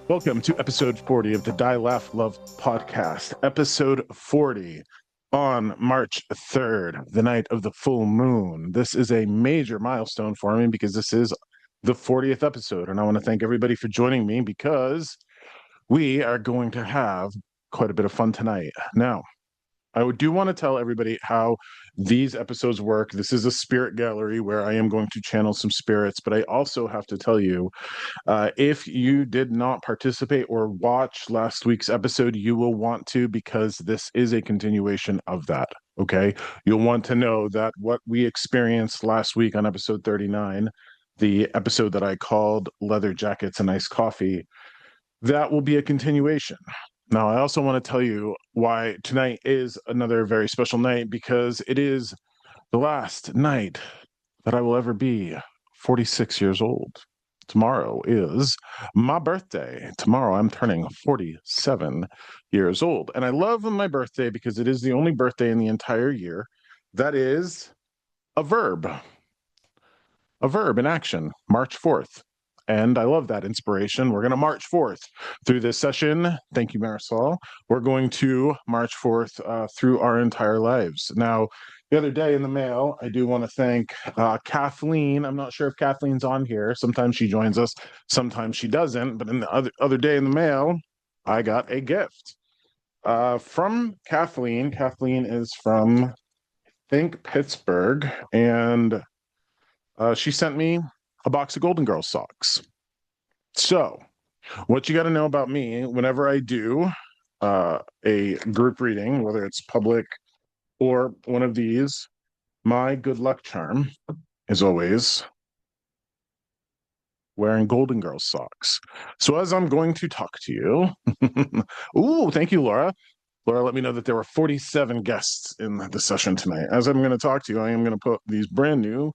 Welcome to episode 40 of the Die Laugh Love podcast. Episode 40 on March 3rd, the night of the full moon. This is a major milestone for me because this is the 40th episode. And I want to thank everybody for joining me because we are going to have quite a bit of fun tonight. Now, I do want to tell everybody how these episodes work. This is a spirit gallery where I am going to channel some spirits, but I also have to tell you, if you did not participate or watch last week's episode, you will want to, because this is a continuation of that. Okay. You'll want to know that what we experienced last week on episode 39, the episode that I called Leather Jackets and Iced Coffee, that will be a continuation. Now, I also want to tell you why tonight is another very special night, because it is the last night that I will ever be 46 years old. Tomorrow is my birthday. Tomorrow I'm turning 47 years old. And I love my birthday because it is the only birthday in the entire year that is a verb in action, March 4th. And I love that inspiration. We're going to march forth through this session. Thank you, Marisol. We're going to march forth through our entire lives. Now, the other day in the mail, I do want to thank Kathleen. I'm not sure if Kathleen's on here. Sometimes she joins us, sometimes she doesn't. But in the other day in the mail, I got a gift from Kathleen. Kathleen is from, I think, Pittsburgh. And she sent me a box of Golden Girls socks. So, what you got to know about me, whenever I do a group reading, whether it's public or one of these, my good luck charm is always wearing Golden Girls socks. So, as I'm going to talk to you, ooh, thank you, Laura. Laura let me know that there were 47 guests in the session tonight. As I'm going to talk to you, I am going to put these brand new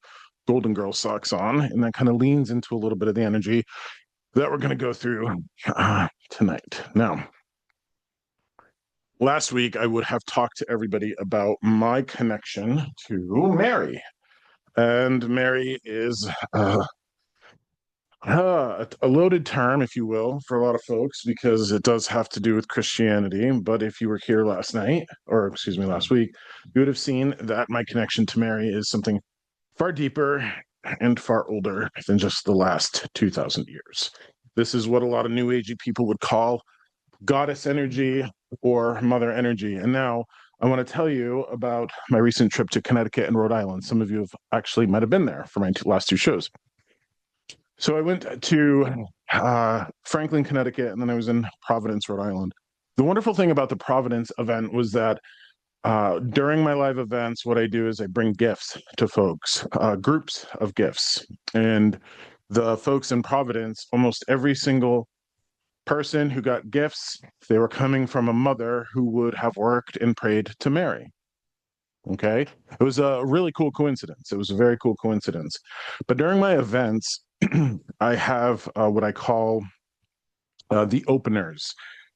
Golden Girl socks on, and that kind of leans into a little bit of the energy that we're going to go through tonight. Now, last week I would have talked to everybody about my connection to Mary, and Mary is a loaded term, if you will, for a lot of folks, because it does have to do with Christianity. But if you were here last night, or excuse me, last week, you would have seen that my connection to Mary is something far deeper and far older than just the last 2,000 years. This is what a lot of New Agey people would call goddess energy or mother energy. And now I want to tell you about my recent trip to Connecticut and Rhode Island. Some of you have actually might have been there for my last two shows. So I went to Franklin, Connecticut, and then I was in Providence, Rhode Island. The wonderful thing about the Providence event was that during my live events, what I do is I bring gifts to folks, groups of gifts. And the folks in Providence, almost every single person who got gifts, they were coming from a mother who would have worked and prayed to Mary. Okay. It was a really cool coincidence. It was a very cool coincidence. But during my events, I have what I call the openers.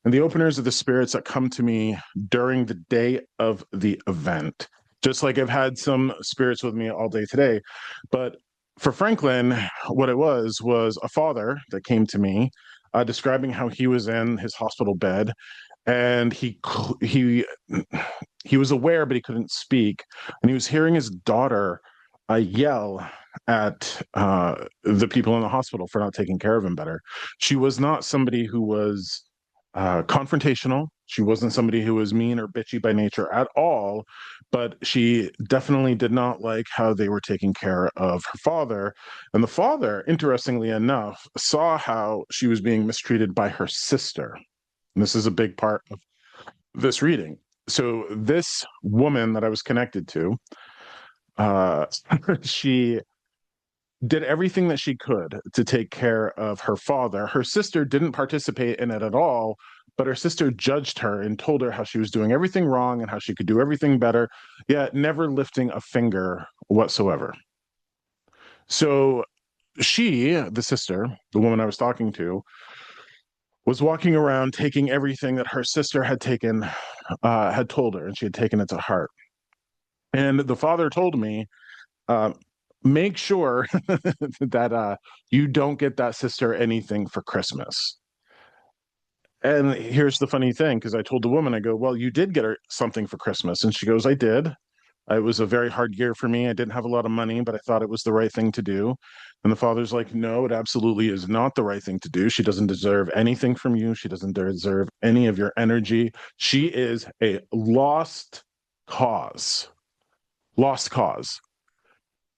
And the openers are the spirits that come to me during the day of the event. Just like I've had some spirits with me all day today. But for Franklin, what it was a father that came to me describing how he was in his hospital bed, and he was aware, but he couldn't speak, and he was hearing his daughter yell at the people in the hospital for not taking care of him better. She was not somebody who was confrontational. She wasn't somebody who was mean or bitchy by nature at all, but she definitely did not like how they were taking care of her father. And the father, interestingly enough, saw how she was being mistreated by her sister. And this is a big part of this reading. So this woman that I was connected to, she did everything that she could to take care of her father. Her sister didn't participate in it at all, but her sister judged her and told her how she was doing everything wrong and how she could do everything better, yet never lifting a finger whatsoever. So she, the sister, the woman I was talking to, was walking around taking everything that her sister had told her, and she had taken it to heart. And the father told me, make sure that you don't get that sister anything for Christmas. And here's the funny thing, because I told the woman, I go, well, you did get her something for Christmas. And she goes, I did. It was a very hard year for me. I didn't have a lot of money, but I thought it was the right thing to do. And the father's like, no, it absolutely is not the right thing to do. She doesn't deserve anything from you. She doesn't deserve any of your energy. She is a lost cause. Lost cause.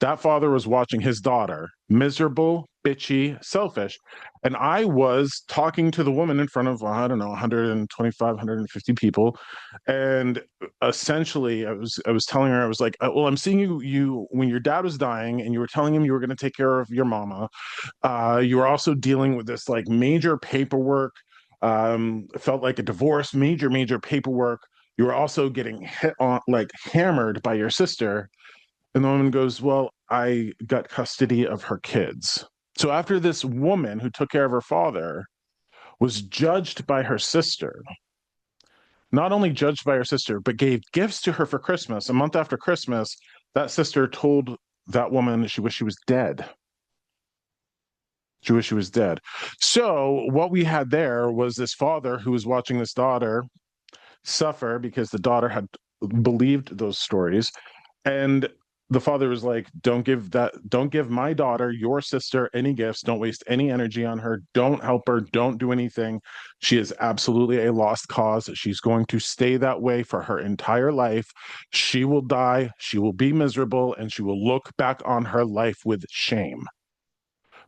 That father was watching his daughter, miserable, bitchy, selfish. And I was talking to the woman in front of, I don't know, 125, 150 people. And essentially I was telling her, I was like, well, I'm seeing you when your dad was dying and you were telling him you were going to take care of your mama. You were also dealing with this like major paperwork. It felt like a divorce, major paperwork. You were also getting hit on, like hammered by your sister. And the woman goes, well, I got custody of her kids. So after this woman who took care of her father was judged by her sister, not only judged by her sister, but gave gifts to her for Christmas, a month after Christmas, that sister told that woman she wished she was dead. She wished she was dead. So what we had there was this father who was watching this daughter suffer because the daughter had believed those stories. And the father was like, don't give my daughter, your sister, any gifts. Don't waste any energy on her. Don't help her. Don't do anything. She is absolutely a lost cause. She's going to stay that way for her entire life. She will die. She will be miserable, and she will look back on her life with shame.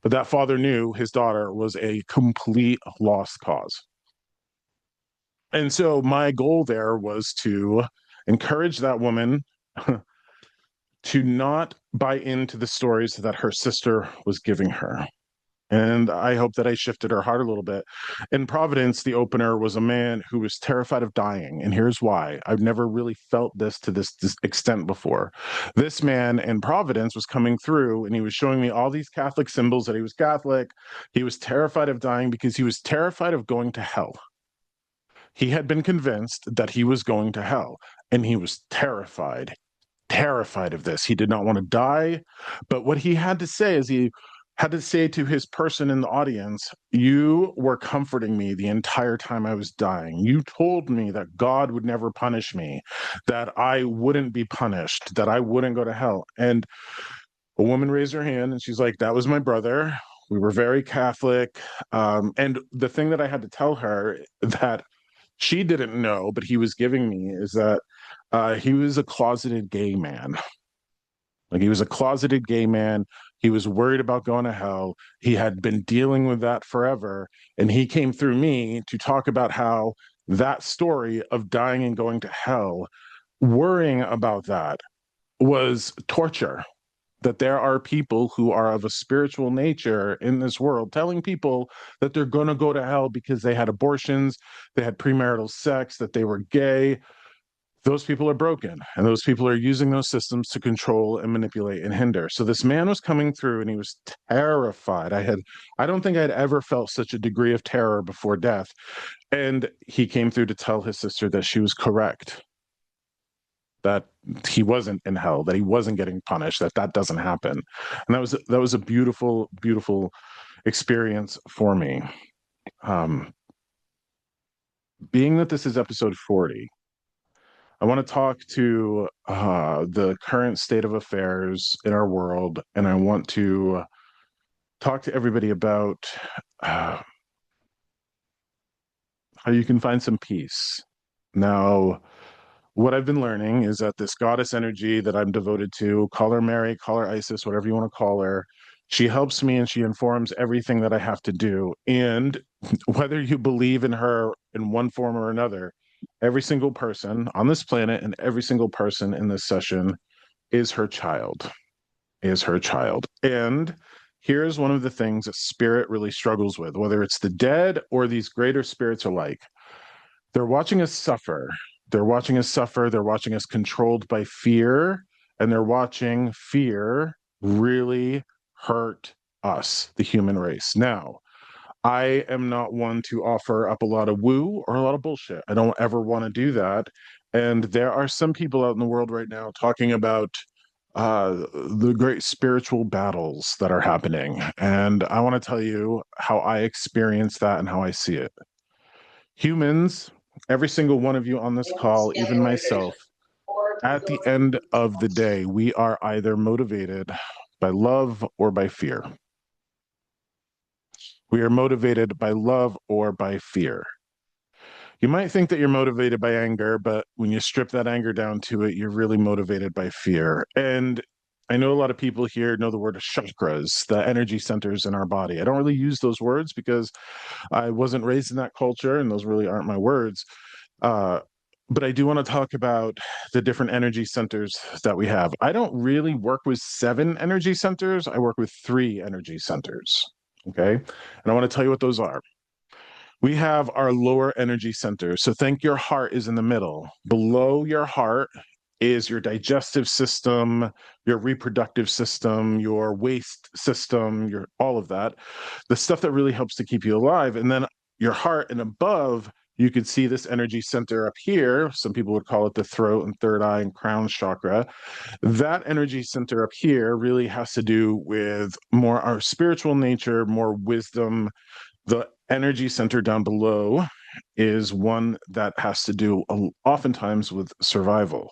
But that father knew his daughter was a complete lost cause. And so my goal there was to encourage that woman to not buy into the stories that her sister was giving her. And I hope that I shifted her heart a little bit. In Providence, the opener was a man who was terrified of dying. And here's why. I've never really felt this to this extent before. This man in Providence was coming through and he was showing me all these Catholic symbols that he was Catholic. He was terrified of dying because he was terrified of going to hell. He had been convinced that he was going to hell, and he was terrified of this. He did not want to die. But what he had to say is he had to say to his person in the audience, you were comforting me the entire time I was dying. You told me that God would never punish me, that I wouldn't be punished, that I wouldn't go to hell. And a woman raised her hand and she's like, that was my brother. We were very Catholic. And the thing that I had to tell her that she didn't know, but he was giving me is that he was a closeted gay man. Like he was a closeted gay man. He was worried about going to hell. He had been dealing with that forever. And he came through me to talk about how that story of dying and going to hell, worrying about that was torture. That there are people who are of a spiritual nature in this world telling people that they're going to go to hell because they had abortions, they had premarital sex, that they were gay. Those people are broken, and those people are using those systems to control and manipulate and hinder. So this man was coming through and he was terrified. I don't think I'd ever felt such a degree of terror before death. And he came through to tell his sister that she was correct, that he wasn't in hell, that he wasn't getting punished, that doesn't happen. And that was a beautiful experience for me. Being that this is episode 40, I want to talk to the current state of affairs in our world, and I want to talk to everybody about how you can find some peace. Now, what I've been learning is that this goddess energy that I'm devoted to, call her Mary, call her Isis, whatever you want to call her, she helps me and she informs everything that I have to do. And whether you believe in her in one form or another, every single person on this planet and every single person in this session is her child, is her child. And here's one of the things that spirit really struggles with, whether it's the dead or these greater spirits alike. They're watching us suffer. They're watching us suffer. They're watching us controlled by fear, and they're watching fear really hurt us, the human race. Now, I am not one to offer up a lot of woo or a lot of bullshit. I don't ever want to do that. And there are some people out in the world right now talking about the great spiritual battles that are happening. And I want to tell you how I experience that and how I see it. Humans, every single one of you on this call, even myself, at the end of the day, we are either motivated by love or by fear. We are motivated by love or by fear. You might think that you're motivated by anger, but when you strip that anger down to it, you're really motivated by fear. And I know a lot of people here know the word chakras, the energy centers in our body. I don't really use those words because I wasn't raised in that culture, and those really aren't my words. Uh, but I do want to talk about the different energy centers that we have. I don't really work with 7 energy centers. I work with 3 energy centers. Okay. And I want to tell you what those are. We have our lower energy centers. So think your heart is in the middle. Below your heart is your digestive system, your reproductive system, your waste system, your all of that, the stuff that really helps to keep you alive. And then your heart, and above, you could see this energy center up here. Some people would call it the throat and third eye and crown chakra. That energy center up here really has to do with more our spiritual nature, more wisdom. The energy center down below is one that has to do oftentimes with survival.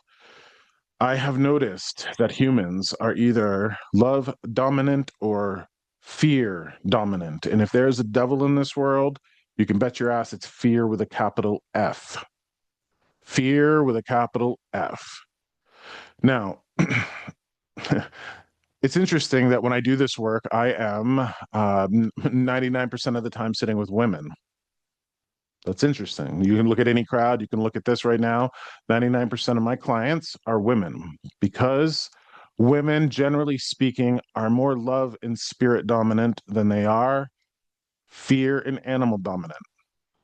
I have noticed that humans are either love dominant or fear dominant. And if there's a devil in this world, you can bet your ass it's fear with a capital F. Fear with a capital F. Now, it's interesting that when I do this work, I am 99% of the time sitting with women. That's interesting. You can look at any crowd, you can look at this right now. 99% of my clients are women because women, generally speaking, are more love and spirit dominant than they are fear and animal dominant.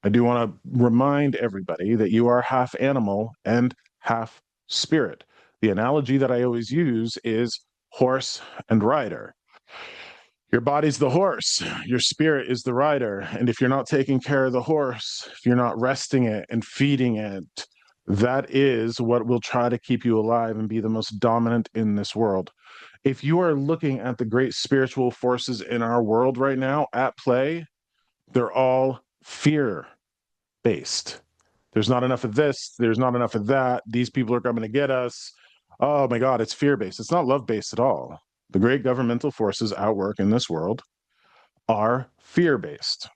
I do want to remind everybody that you are half animal and half spirit. The analogy that I always use is horse and rider. Your body's the horse, your spirit is the rider. And if you're not taking care of the horse, if you're not resting it and feeding it, that is what will try to keep you alive and be the most dominant in this world. If you are looking at the great spiritual forces in our world right now at play, they're all fear based. There's not enough of this, there's not enough of that. These people are coming to get us. Oh my God, it's fear based. It's not love based at all. The great governmental forces at work in this world are fear based.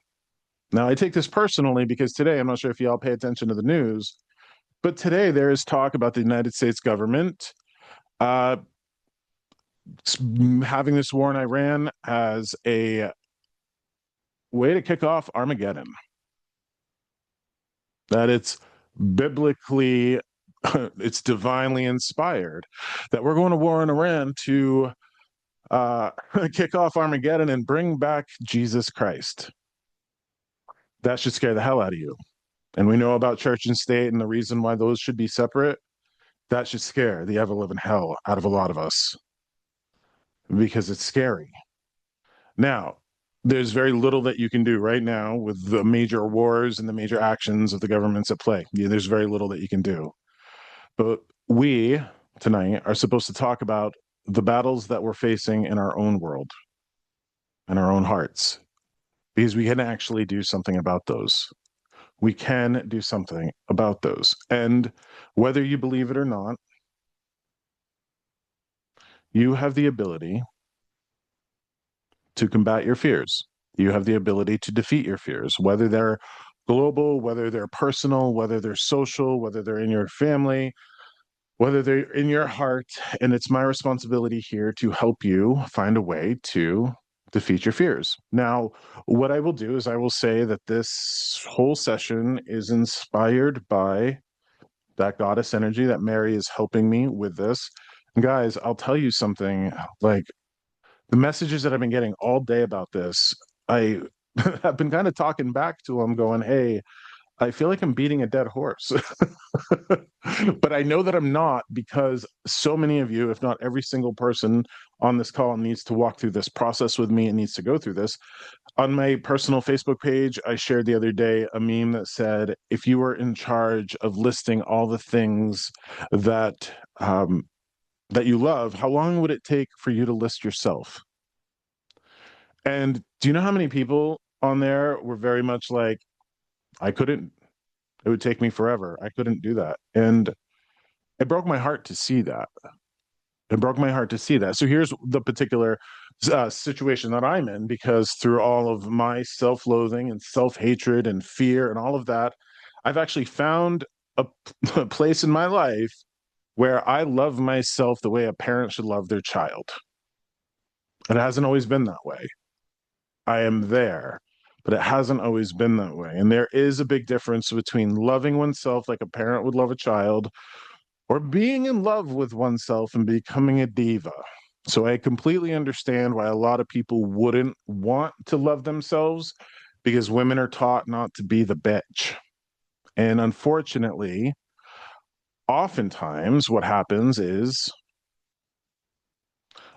Now, I take this personally because today, I'm not sure if y'all pay attention to the news, but today there is talk about the United States government uh, having this war in Iran as a way to kick off Armageddon. That it's biblically, it's divinely inspired, that we're going to war in Iran to kick off Armageddon and bring back Jesus Christ. That should scare the hell out of you. And we know about church and state and the reason why those should be separate. That should scare the ever living hell out of a lot of us because it's scary. Now, there's very little that you can do right now with the major wars and the major actions of the governments at play. Yeah, there's very little that you can do. But we tonight are supposed to talk about the battles that we're facing in our own world, in our own hearts, because we can actually do something about those. We can do something about those. And whether you believe it or not, you have the ability to combat your fears. You have the ability to defeat your fears, whether they're global, whether they're personal, whether they're social, whether they're in your family, whether they're in your heart. And it's my responsibility here to help you find a way to defeat your fears. Now, what I will do is I will say that this whole session is inspired by that goddess energy, that Mary is helping me with this. And guys, I'll tell you something, like the messages that I've been getting all day about this, I have been kind of talking back to them going, hey, I feel like I'm beating a dead horse. But I know that I'm not, because so many of you, if not every single person on this call, needs to walk through this process with me and needs to go through this. On my personal Facebook page, I shared the other day a meme that said, if you were in charge of listing all the things that that you love, how long would it take for you to list yourself? And do you know how many people on there were very much like, I couldn't It would take me forever. I couldn't do that. And it broke my heart to see that. It broke my heart to see that. So here's the particular situation that I'm in, because through all of my self-loathing and self-hatred and fear and all of that, I've actually found a, a place in my life where I love myself the way a parent should love their child. It hasn't always been that way. I am there, but it hasn't always been that way. And there is a big difference between loving oneself like a parent would love a child, or being in love with oneself and becoming a diva. So I completely understand why a lot of people wouldn't want to love themselves, because women are taught not to be the bitch. And unfortunately, oftentimes what happens is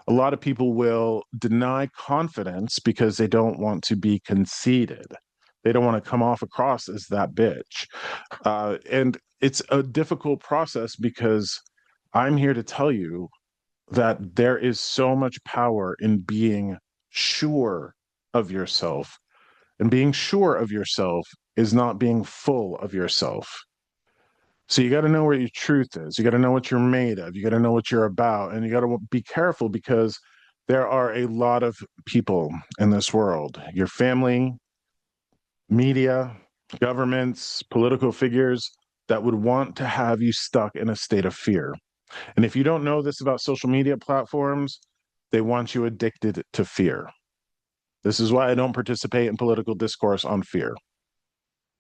a lot of people will deny confidence because they don't want to be conceited. They don't want to come off across as that bitch. And it's a difficult process, because I'm here to tell you that there is so much power in being sure of yourself. And being sure of yourself is not being full of yourself. So you got to know where your truth is. You got to know what you're made of. You got to know what you're about. And you got to be careful, because there are a lot of people in this world, your family, media, governments, political figures, that would want to have you stuck in a state of fear. And if you don't know this about social media platforms, they want you addicted to fear. This is why I don't participate in political discourse on fear.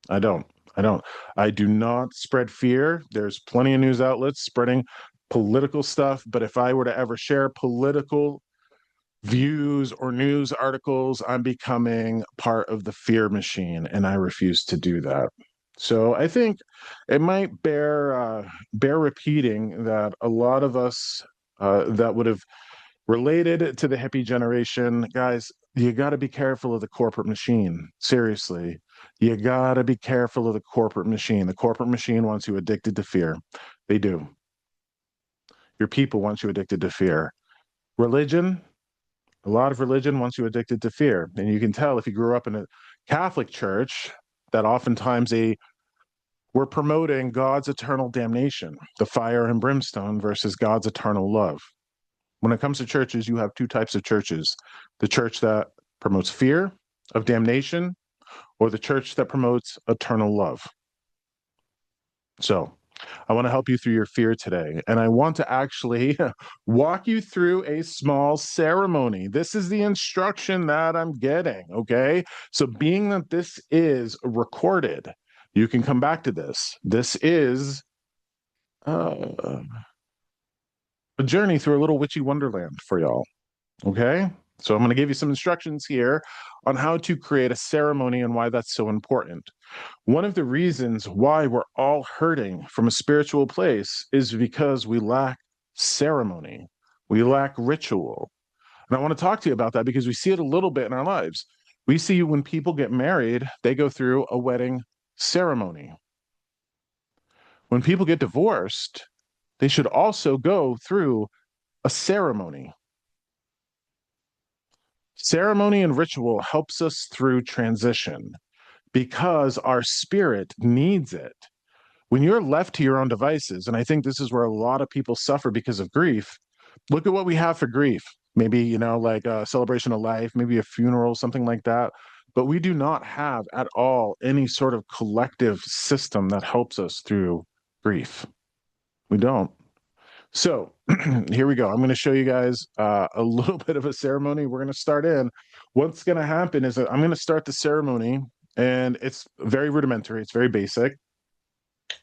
I don't. I don't. I do not spread fear. There's plenty of news outlets spreading political stuff, but if I were to ever share political views or news articles, I'm becoming part of the fear machine, and I refuse to do that. So I think it might bear repeating that a lot of us that would have related to the hippie generation, guys, you got to be careful of the corporate machine. Seriously, you got to be careful of the corporate machine. The corporate machine wants you addicted to fear. They do. Your people want you addicted to fear. Religion, a lot of religion wants you addicted to fear. And you can tell if you grew up in a Catholic church that oftentimes they were promoting God's eternal damnation, the fire and brimstone, versus God's eternal love. When it comes to churches, you have two types of churches: the church that promotes fear of damnation, or the church that promotes eternal love. So I want to help you through your fear today. And I want to actually walk you through a small ceremony. This is the instruction that I'm getting. Okay. So, being that this is recorded, you can come back to this. This is a journey through a little witchy wonderland for y'all. Okay. So, I'm going to give you some instructions here on how to create a ceremony and why that's so important. One of the reasons why we're all hurting from a spiritual place is because we lack ceremony. We lack ritual. And I want to talk to you about that, because we see it a little bit in our lives. We see when people get married, they go through a wedding ceremony. When people get divorced, they should also go through a ceremony. Ceremony and ritual helps us through transition, because our spirit needs it. When you're left to your own devices, and I think this is where a lot of people suffer because of grief, look at what we have for grief. Maybe, like a celebration of life, maybe a funeral, something like that. But we do not have at all any sort of collective system that helps us through grief. We don't. So here we go. I'm going to show you guys a little bit of a ceremony. We're going to start in. What's going to happen is that I'm going to start the ceremony, and it's very rudimentary. It's very basic.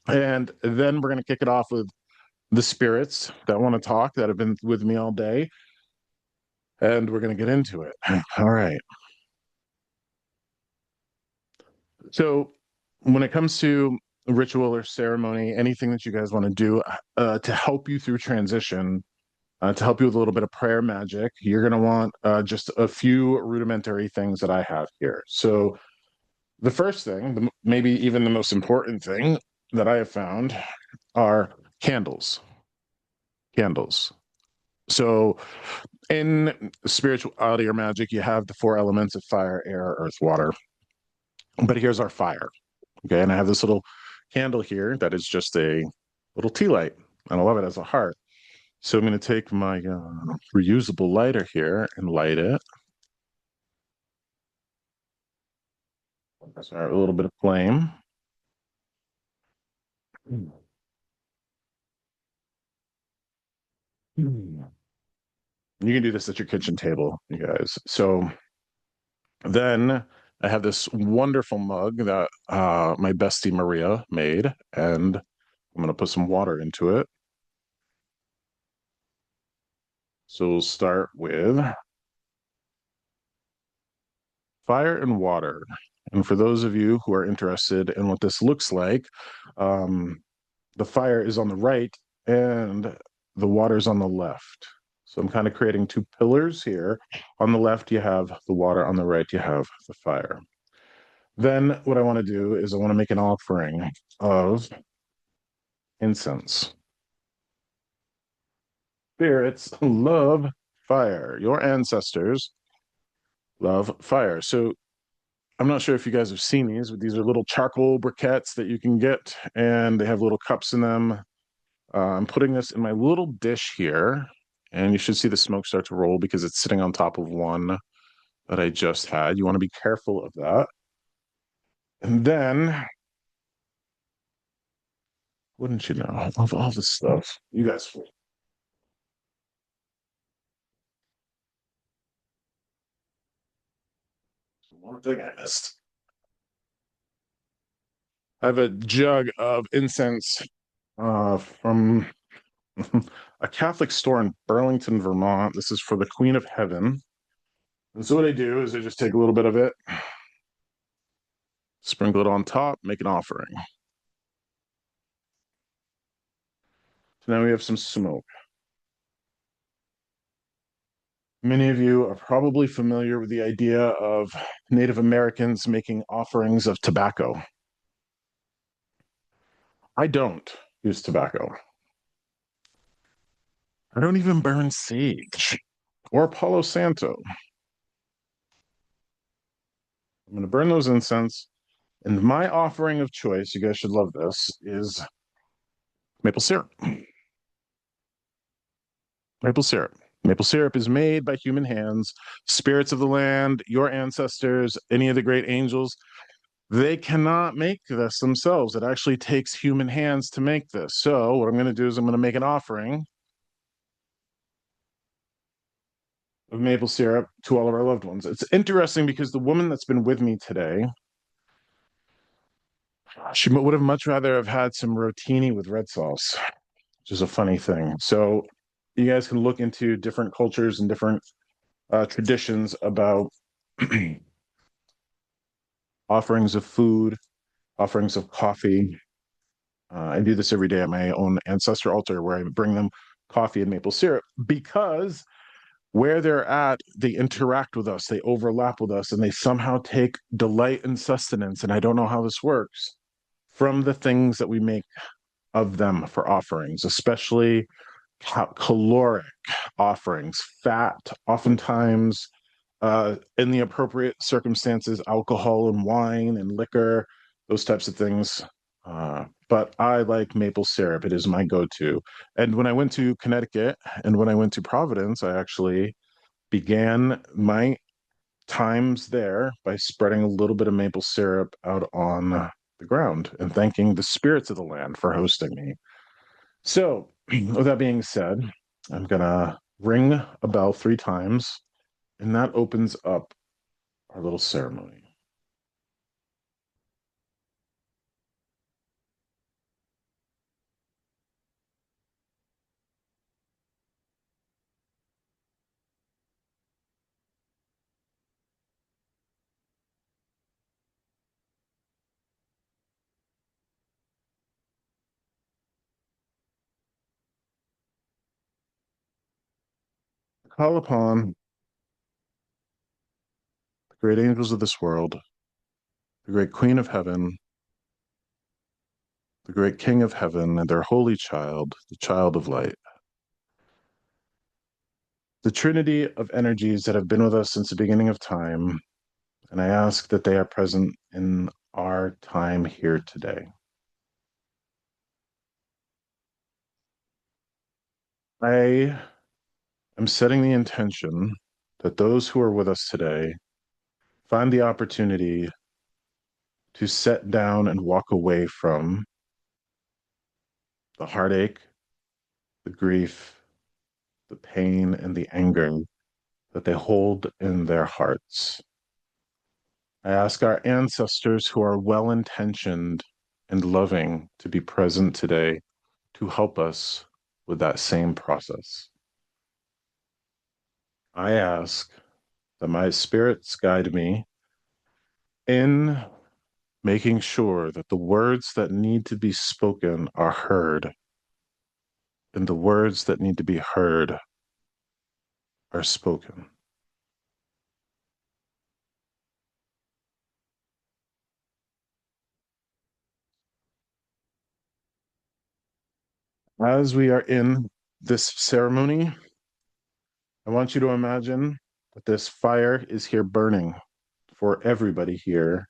And then we're going to kick it off with the spirits that want to talk, that have been with me all day. And we're going to get into it. All right. So when it comes to ritual or ceremony, anything that you guys want to do to help you through transition, to help you with a little bit of prayer magic, you're going to want just a few rudimentary things that I have here. So the first thing, maybe even the most important thing that I have found, are candles. Candles. So in spirituality or magic, you have the four elements of fire, air, earth, water. But here's our fire. Okay. And I have this little candle here that is just a little tea light, and I love it as a heart. So I'm going to take my reusable lighter here and light it. Start a little bit of flame. You can do this at your kitchen table, you guys. So then I have this wonderful mug that my bestie Maria made, and I'm going to put some water into it. So we'll start with fire and water. And for those of you who are interested in what this looks like, the fire is on the right and the water is on the left. So I'm kind of creating two pillars here. On the left, you have the water. On the right, you have the fire. Then what I want to do is I want to make an offering of incense. Spirits love fire. Your ancestors love fire. So I'm not sure if you guys have seen these, but these are little charcoal briquettes that you can get, and they have little cups in them. I'm putting this in my little dish here, and you should see the smoke start to roll because it's sitting on top of one that I just had. You want to be careful of that. And then, wouldn't you know, I love all this stuff. You guys. One thing I missed. I have a jug of incense from a Catholic store in Burlington, Vermont. This is for the Queen of Heaven. And so what I do is I just take a little bit of it, sprinkle it on top, make an offering. So now we have some smoke. Many of you are probably familiar with the idea of Native Americans making offerings of tobacco. I don't use tobacco. I don't even burn sage or Palo Santo. I'm going to burn those incense. And my offering of choice, you guys should love this, is maple syrup. Maple syrup. Maple syrup is made by human hands. Spirits of the land, your ancestors, any of the great angels, they cannot make this themselves. It actually takes human hands to make this. So what I'm going to do is I'm going to make an offering of maple syrup to all of our loved ones. It's interesting because the woman that's been with me today, she would have much rather have had some rotini with red sauce, which is a funny thing. So you guys can look into different cultures and different traditions about offerings of food, offerings of coffee. I do this every day at my own ancestor altar where I bring them coffee and maple syrup because where they're at, they interact with us, they overlap with us, and they somehow take delight and sustenance. And I don't know how this works from the things that we make of them for offerings, especially caloric offerings, fat, oftentimes in the appropriate circumstances, alcohol and wine and liquor, those types of things. But I like maple syrup. It is my go-to. And when I went to Connecticut and when I went to Providence, I actually began my times there by spreading a little bit of maple syrup out on the ground and thanking the spirits of the land for hosting me. So, with that being said, I'm gonna ring a bell 3 times, and that opens up our little ceremony. Call upon the great angels of this world, the great Queen of Heaven, the great King of Heaven, and their holy child, the child of light. The trinity of energies that have been with us since the beginning of time, and I ask that they are present in our time here today. I am setting the intention that those who are with us today find the opportunity to set down and walk away from the heartache, the grief, the pain, and the anger that they hold in their hearts. I ask our ancestors who are well intentioned and loving to be present today to help us with that same process. I ask that my spirits guide me in making sure that the words that need to be spoken are heard, and the words that need to be heard are spoken. As we are in this ceremony, I want you to imagine that this fire is here burning for everybody here.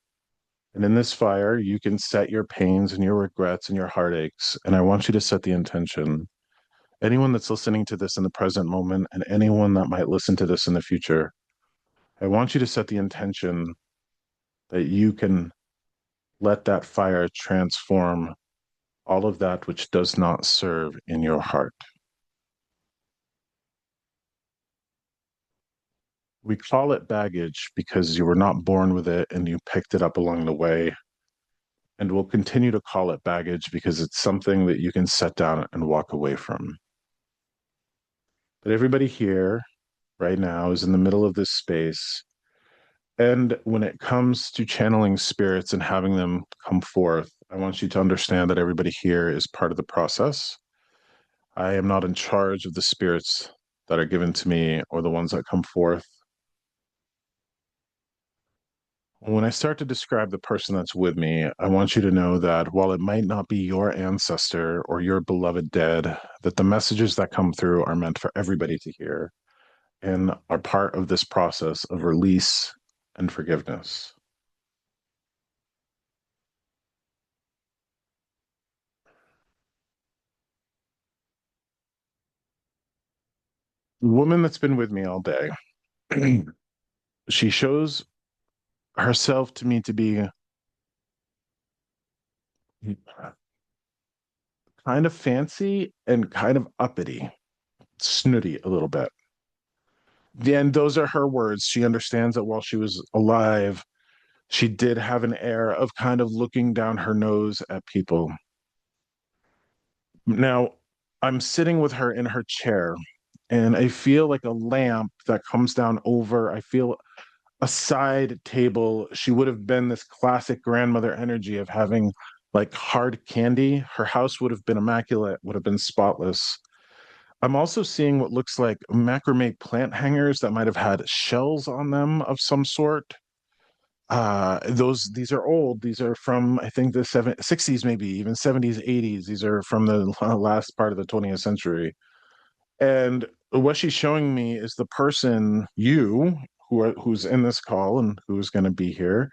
And in this fire, you can set your pains and your regrets and your heartaches. And I want you to set the intention. Anyone that's listening to this in the present moment and anyone that might listen to this in the future, I want you to set the intention that you can let that fire transform all of that which does not serve in your heart. We call it baggage because you were not born with it and you picked it up along the way. And we'll continue to call it baggage because it's something that you can set down and walk away from. But everybody here right now is in the middle of this space. And when it comes to channeling spirits and having them come forth, I want you to understand that everybody here is part of the process. I am not in charge of the spirits that are given to me or the ones that come forth. When I start to describe the person that's with me, I want you to know that while it might not be your ancestor or your beloved dead, that the messages that come through are meant for everybody to hear and are part of this process of release and forgiveness. The woman that's been with me all day, she shows herself to me to be kind of fancy and kind of uppity, snooty a little bit. And those are her words. She understands that while she was alive, she did have an air of kind of looking down her nose at people. Now, I'm sitting with her in her chair, and I feel like a lamp that comes down over. I feel a side table. She would have been this classic grandmother energy of having like hard candy. Her house would have been immaculate, would have been spotless. I'm also seeing what looks like macrame plant hangers that might have had shells on them of some sort. These are old. These are from I think the 60s, maybe even 70s, 80s. These are from the last part of the 20th century. And what she's showing me is the person, you, who's in this call and who's going to be here.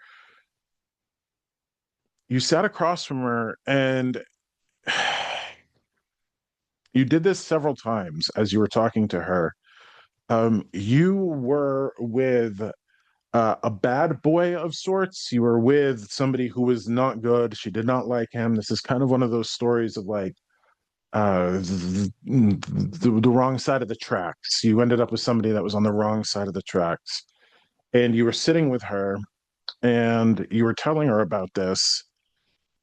You sat across from her and you did this several times as you were talking to her. You were with a bad boy of sorts. You were with somebody who was not good. She did not like him. This is kind of one of those stories of like the wrong side of the tracks. You ended up with somebody that was on the wrong side of the tracks. And you were sitting with her and you were telling her about this,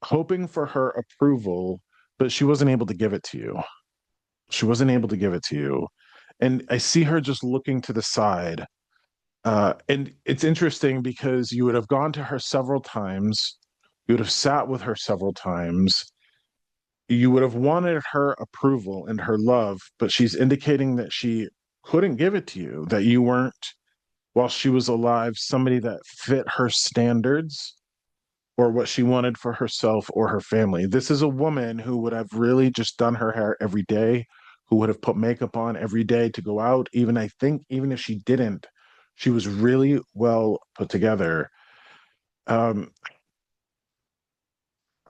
hoping for her approval, but she wasn't able to give it to you. She wasn't able to give it to you. And I see her just looking to the side. And it's interesting because you would have gone to her several times, you would have sat with her several times, you would have wanted her approval and her love, but she's indicating that she couldn't give it to you, that you weren't, while she was alive, somebody that fit her standards or what she wanted for herself or her family. This is a woman who would have really just done her hair every day, who would have put makeup on every day to go out. Even I think, even if she didn't, she was really well put together. Um,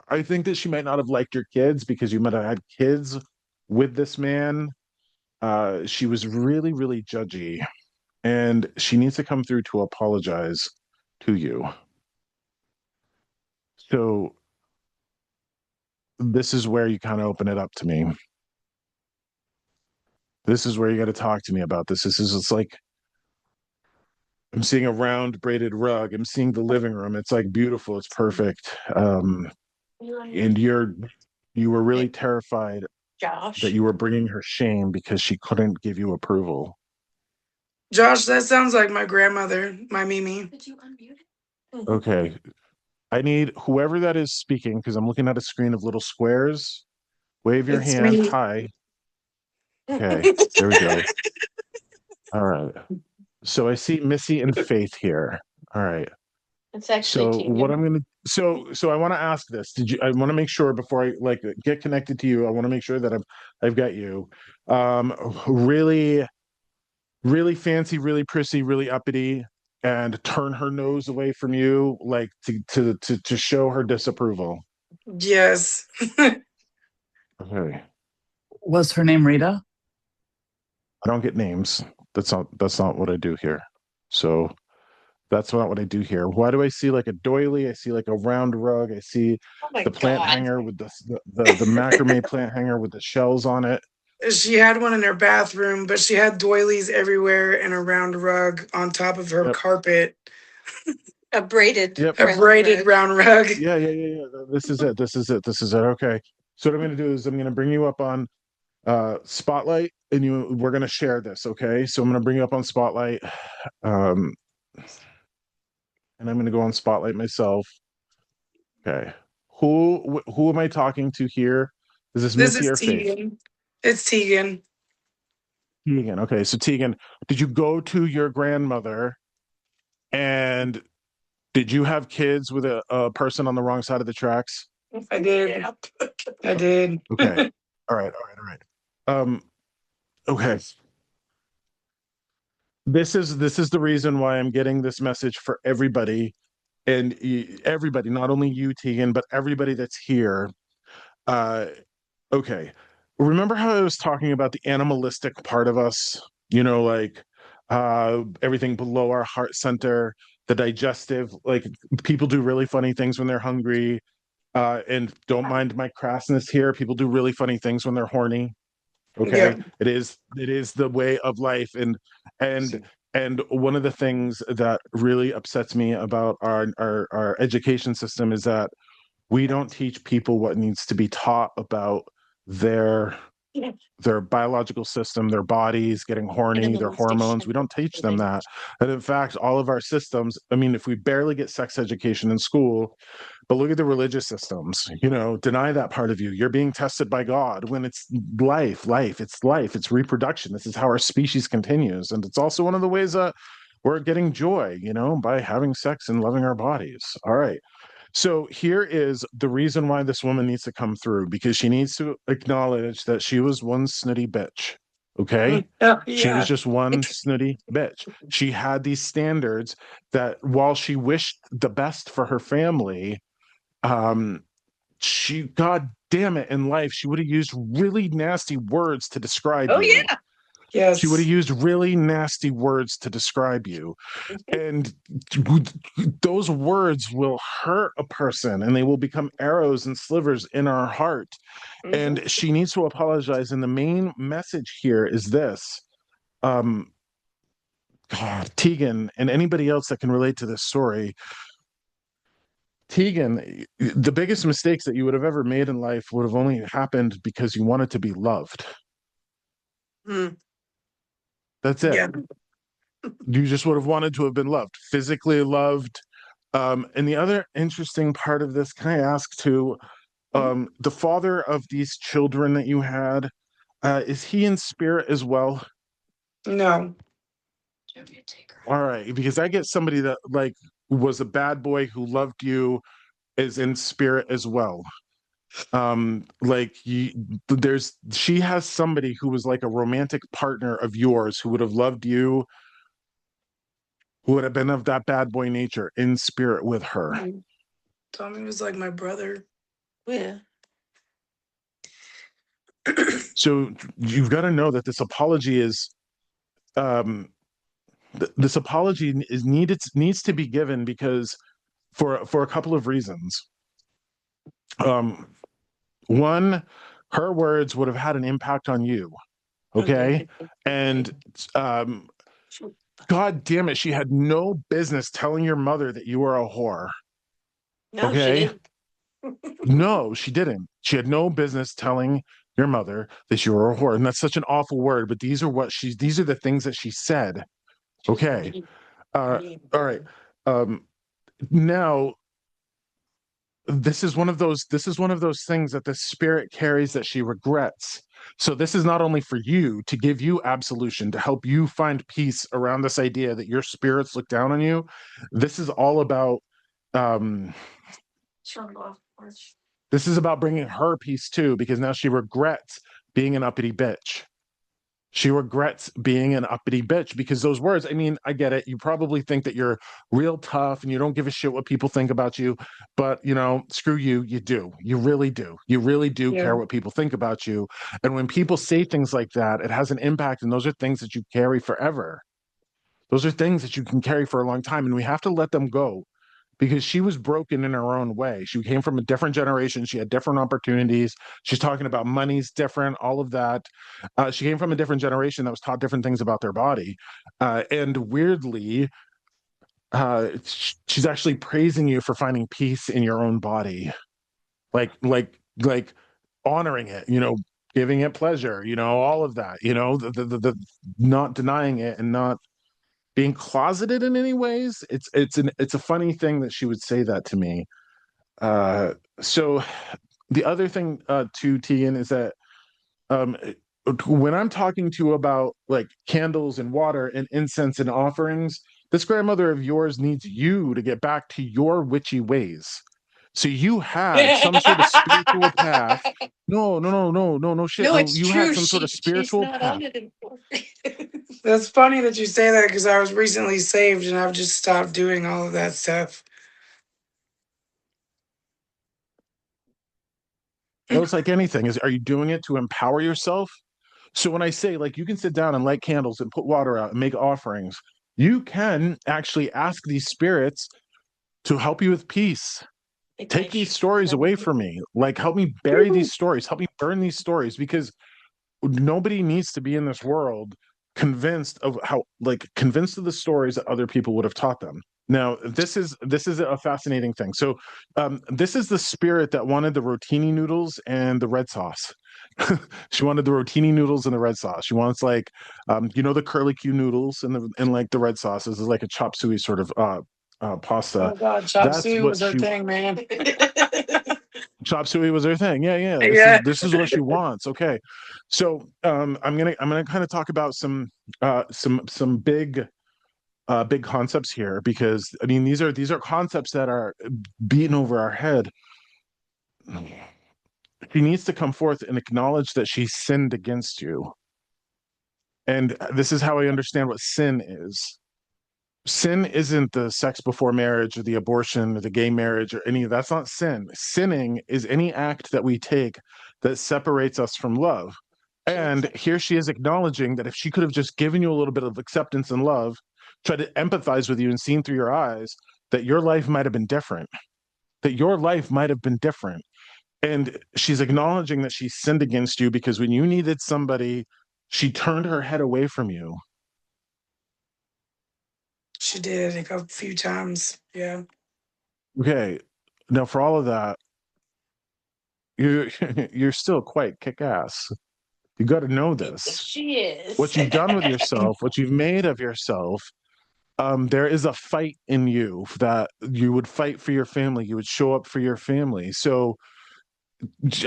I think that she might not have liked your kids because you might have had kids with this man. She was really, really judgy, and she needs to come through to apologize to you. So this is where you kind of open it up to me. This is where you got to talk to me about this. This is it's like I'm seeing a round braided rug. I'm seeing the living room. It's like beautiful. It's perfect. And you were really terrified that you were bringing her shame because she couldn't give you approval. Josh, that sounds like my grandmother, my Mimi. Okay. I need whoever that is speaking because I'm looking at a screen of little squares. Wave your It's hand. me. Hi. Okay. There we go. All right. So I see Missy and Faith here. All right. It's actually So what Tegan. I'm gonna so I want to ask this. I want to make sure before I like get connected to you, I want to make sure that I've got you. Really, really fancy, really prissy, really uppity, and turn her nose away from you, like to show her disapproval. Yes. Okay. Was her name Rita? I don't get names. That's not what I do here. So that's not what I do here. Why do I see like a doily? I see like a round rug. I see Oh my the plant God. hanger with the macrame plant hanger with the shells on it. She had one in her bathroom, but she had doilies everywhere and a round rug on top of her Yep. carpet. A braided Yep. A braided round rug. Yeah. This is it. This is it. This is it. Okay. So what I'm going to do is I'm going to bring you up on Spotlight, and we're going to share this. Okay. So I'm going to bring you up on Spotlight, um, and I'm going to go on Spotlight myself. Okay. Who am I talking to here? Is this This Missy is or Faith? Tegan. It's Tegan. Tegan. Okay. So Tegan, did you go to your grandmother, and did you have kids with a person on the wrong side of the tracks? I did. I did. Okay. All right. All right. Um, okay. This is the reason why I'm getting this message for everybody, and everybody, not only you, Tegan, but everybody that's here. Uh, okay. Remember how I was talking about the animalistic part of us? Like everything below our heart center, the digestive, like people do really funny things when they're hungry. And don't mind my crassness here. People do really funny things when they're horny. Okay. Yep. It is the way of life. And and one of the things that really upsets me about our education system is that we don't teach people what needs to be taught about their their biological system, their bodies getting horny, their hormones. We don't teach them that. And in fact, all of our systems, I mean, if we barely get sex education in school, but look at the religious systems, deny that part of you. You're being tested by God when it's life, it's reproduction. This is how our species continues. And it's also one of the ways that we're getting joy, by having sex and loving our bodies. All right. So here is the reason why this woman needs to come through, because she needs to acknowledge that she was one snooty bitch. Okay. She was Yeah. just one snooty bitch. She had these standards that while she wished the best for her family, um, God damn it, in life, she would have used really nasty words to describe you. Yeah. She would have Yes. used really nasty words to describe you. And those words will hurt a person, and they will become arrows and slivers in our heart. And she needs to apologize. And the main message here is this. Um, God, Tegan, and anybody else that can relate to this story, Tegan, the biggest mistakes that you would have ever made in life would have only happened because you wanted to be loved. Mm. That's Yeah. it. You just would have wanted to have been loved, physically loved. And the other interesting part of this, can I ask too, the father of these children that you had, is he in spirit as well? No. All right, because I get somebody that like was a bad boy who loved you is in spirit as well. Like she has somebody who was like a romantic partner of yours who would have loved you, who would have been of that bad boy nature in spirit with her. Tommy was like my brother. Yeah. So you've got to know that this apology is this apology is needs to be given because for a couple of reasons. One, her words would have had an impact on you, okay? And God damn it, she had no business telling your mother that you were a whore. No, she Okay? didn't. No, she didn't. She had no business telling your mother that you were a whore. And that's such an awful word, but these are the things that she said. Okay. All right. Now this is one of those things that the spirit carries that she regrets. So this is not only for you to give you absolution, to help you find peace around this idea that your spirits look down on you. This is all about um this is about bringing her peace too, because now she regrets being an uppity bitch. She regrets being an uppity bitch because those words, I mean, I get it. You probably think that you're real tough and you don't give a shit what people think about you. But, screw you. You do. You really do. You really do Yeah. care what people think about you. And when people say things like that, it has an impact. And those are things that you carry forever. Those are things that you can carry for a long time. And we have to let them go because she was broken in her own way. She came from a different generation. She had different opportunities. She's talking about money's different, all of that. She came from a different generation that was taught different things about their body. And weirdly, she's actually praising you for finding peace in your own body, like honoring it, giving it pleasure, all of that, the not denying it and not being closeted in any ways. It's a funny thing that she would say that to me. So the other thing to Tegan is that um, when I'm talking to you about like candles and water and incense and offerings, this grandmother of yours needs you to get back to your witchy ways. So you had some sort of spiritual path. No, no, no, no, no, no shit. No, No, it's you had true. some sort of She's spiritual not path. on it anymore. That's funny that you say that because I was recently saved and I've just stopped doing all of that stuff. Well, it's like anything. Are you doing it to empower yourself? So when I say like you can sit down and light candles and put water out and make offerings, you can actually ask these spirits to help you with peace. Take these stories away from me. Like help me bury these stories. Help me burn these stories because nobody needs to be in this world convinced of the stories that other people would have taught them. Now this is a fascinating thing. So this is the spirit that wanted the rotini noodles and the red sauce. She wanted the rotini noodles and the red sauce. She wants like the curly Q noodles and like the red sauce. This is like a chop suey sort of pasta. Oh God, chop That's suey what was her she thing, man. chop suey was her thing. Yeah, yeah. Yeah. This is what she wants. Okay. So I'm gonna kind of talk about some big concepts here because I mean these are concepts that are beaten over our head. She needs to come forth and acknowledge that she sinned against you. And this is how I understand what sin is. Sin isn't the sex before marriage or the abortion or the gay marriage or any of that's not sin. Sinning is any act that we take that separates us from love. And here she is acknowledging that if she could have just given you a little bit of acceptance and love, tried to empathize with you and seen through your eyes, that your life might have been different. That your life might have been different. And she's acknowledging that she sinned against you because when you needed somebody, she turned her head away from you. She did a few times. Yeah. Okay. Now for all of that, you're you're still quite kick-ass. You got to know this. She is. What you've done with yourself, what you've made of yourself, there is a fight in you that you would fight for your family. You would show up for your family. So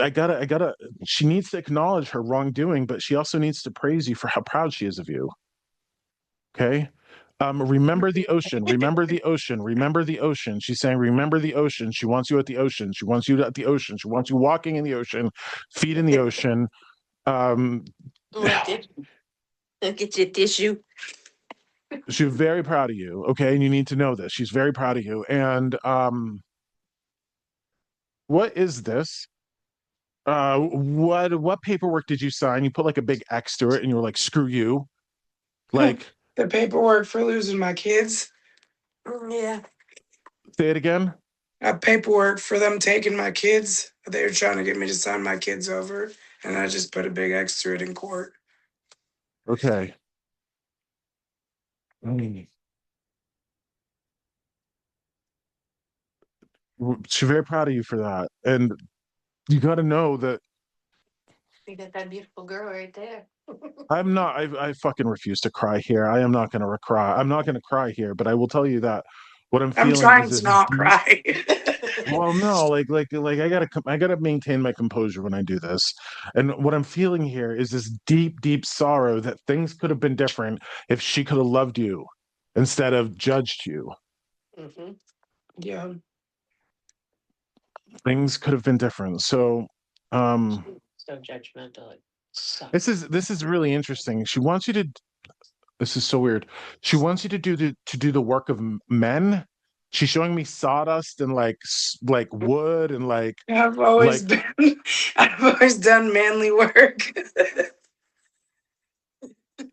I gotta. She needs to acknowledge her wrongdoing, but she also needs to praise you for how proud she is of you. Okay. Remember the ocean. Remember the ocean. Remember the ocean. She's saying, remember the ocean. She wants you at the ocean. She wants you at the ocean. She wants you walking in the ocean, feet in the ocean. Look at your tissue. She's very proud of you. Okay. And you need to know this. She's very proud of you. And what is this? What paperwork did you sign? You put like a big X to it, and you were like, "Screw you." Like, The paperwork for losing my kids. Yeah. say it again. Paperwork for them taking my kids. They were trying to get me to sign my kids over, and I just put a big X through it in court. Okay. Mm. She's very proud of you for that, and you got to know that You got that beautiful girl right there. I'm not. I fucking refuse to cry here. I am not going to cry. I'm not going to cry here, but I will tell you that what I'm I'm feeling is trying to this not deep. cry. Well, no, like I gotta maintain my composure when I do this. And what I'm feeling here is this deep, deep sorrow that things could have been different if she could have loved you instead of judged you. Mm-hmm. Yeah. Things could have been different. So, um, So judgmental. It this sucks. is really interesting. She wants you to. This is so weird. She wants you to do the work of men. She's showing me sawdust and like wood and I've always like been, I've always done manly work.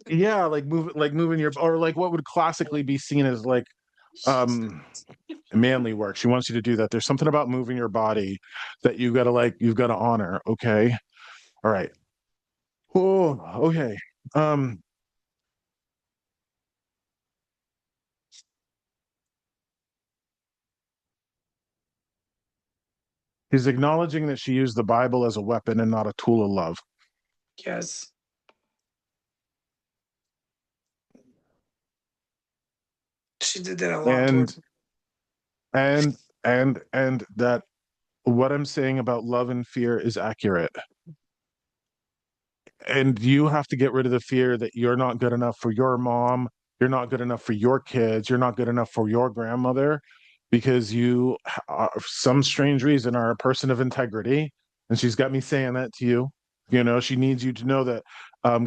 yeah, like moving your or like what would classically be seen as like um manly work. She wants you to do that. There's something about moving your body that you've got to honor. Okay. All right. Oh, okay. Um, he's acknowledging that she used the Bible as a weapon and not a tool of love. Yes. She did that a lot And towards me. and that what I'm saying about love and fear is accurate. And you have to get rid of the fear that you're not good enough for your mom, you're not good enough for your kids, you're not good enough for your grandmother because you for some strange reason are a person of integrity, and she's got me saying that to you. You know, she needs you to know that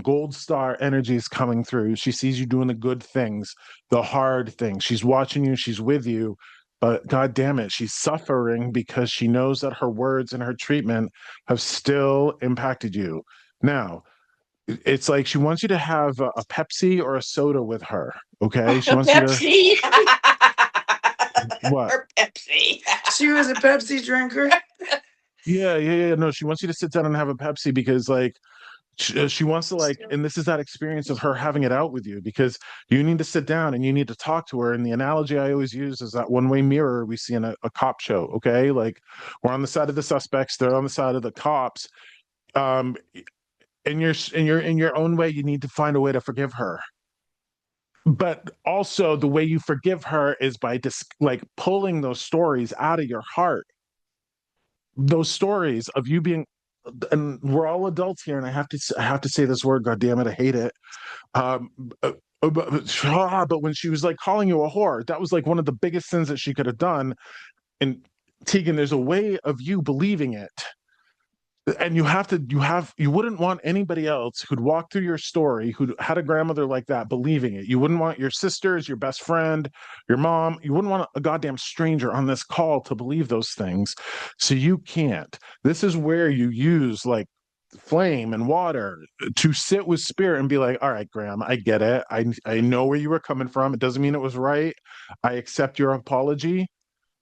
gold star energy is coming through. She sees you doing the good things, the hard things. She's watching you, she's with you, but god damn it, she's suffering because she knows that her words and her treatment have still impacted you. Now, it's like she wants you to have a Pepsi or a soda with her. Okay. She wants you to Pepsi. what? Or Pepsi. She was a Pepsi drinker. Yeah. No, she wants you to sit down and have a Pepsi because like she wants to like, and this is that experience of her having it out with you because you need to sit down and you need to talk to her. And the analogy I always use is that one-way mirror we see in a cop show. Okay. Like we're on the side of the suspects, they're on the side of the cops. Um, in your own way, you need to find a way to forgive her, but also the way you forgive her is by just like pulling those stories out of your heart, those stories of you being, and we're all adults here, and I have to say this word, god damn it, I hate it. um but when she was like calling you a whore, that was like one of the biggest sins that she could have done. And Tegan, there's a way of you believing it, and you wouldn't want anybody else who'd walk through your story who had a grandmother like that believing it. You wouldn't want your sisters, your best friend, your mom, you wouldn't want a goddamn stranger on this call to believe those things. So you can't. This is where you use like flame and water to sit with spirit and be like, all right, Graham, I get it. I know where you were coming from. It doesn't mean it was right. I accept your apology,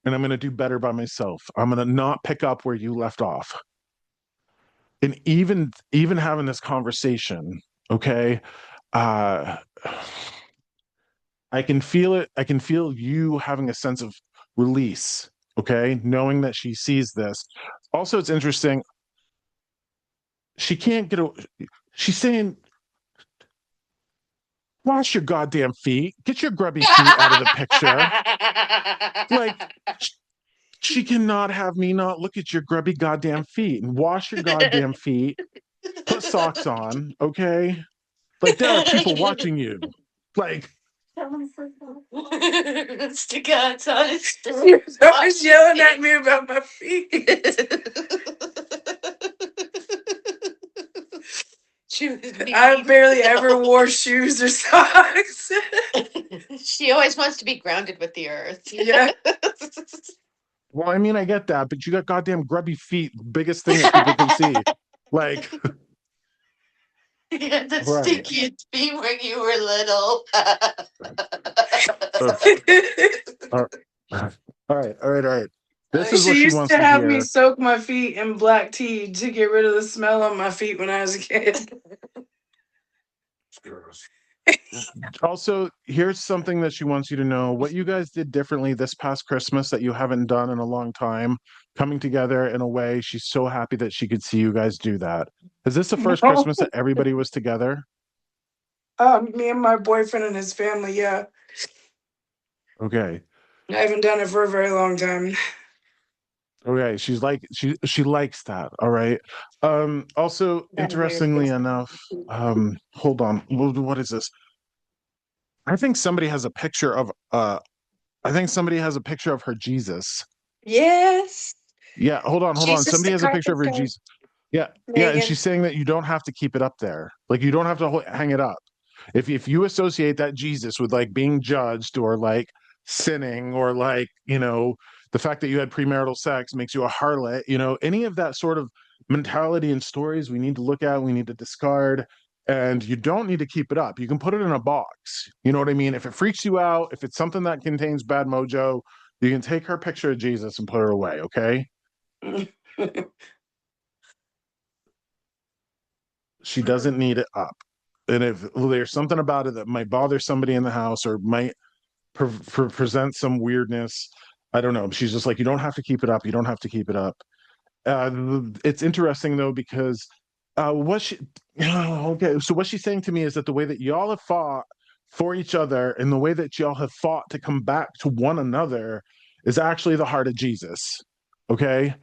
and I'm going to do better by myself. I'm going to not pick up where you left off. And even having this conversation, okay, uh I can feel it. I can feel you having a sense of release, okay, knowing that she sees this. Also, it's interesting, she can't get a, she's saying, wash your goddamn feet, get your grubby feet out of the picture. Like, she cannot have me not look at your grubby goddamn feet and wash your goddamn feet, put socks on, okay? Like, there are people watching you. Like, Stick out on She was always yelling at me about my feet. I barely ever wore shoes or socks. She always wants to be grounded with the earth. Yeah. Well, I mean, I get that, but you got goddamn grubby feet, biggest thing that people can see. Like, You had the right. stickiest feet when you were little. Uh, uh, all right, all right, all right. This is what She she used wants to to have me hear. soak my feet in black tea to get rid of the smell on my feet when I was a kid. Also, here's something that she wants you to know. What you guys did differently this past Christmas that you haven't done in a long time, coming together in a way. She's so happy that she could see you guys do that. Is this the first Christmas that everybody was together? Me and my boyfriend and his family, yeah. Okay. I haven't done it for a very long time. Okay, she's like she likes that. All right. Also, interestingly enough, hold on. What is this? I think somebody has a picture of I think somebody has a picture of her Jesus. Yes. Yeah, hold on, hold on. Jesus Somebody the has a picture of her carpenter. Jesus. Yeah, yeah, and Megan. she's saying that you don't have to keep it up there. Like you don't have to hang it up. If you associate that Jesus with like being judged or like sinning or like, the fact that you had premarital sex makes you a harlot, any of that sort of mentality and stories we need to look at, we need to discard. And you don't need to keep it up. You can put it in a box. You know what I mean? If it freaks you out, if it's something that contains bad mojo, you can take her picture of Jesus and put her away, okay? She doesn't need it up. And if there's something about it that might bother somebody in the house or might present some weirdness, I don't know. She's just like, you don't have to keep it up. You don't have to keep it up. It's interesting though because what she okay, so what she's saying to me is that the way that y'all have fought for each other and the way that y'all have fought to come back to one another is actually the heart of Jesus. Okay,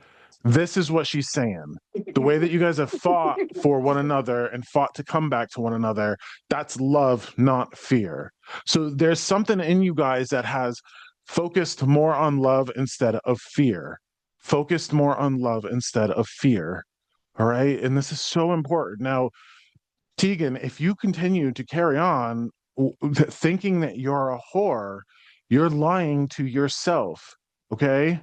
this is what she's saying. The way that you guys have fought for one another and fought to come back to one another, that's love, not fear. So there's something in you guys that has focused more on love instead of fear, focused more on love instead of fear. All right. And this is so important. Now, Tegan, if you continue to carry on thinking that you're a whore, you're lying to yourself. Okay.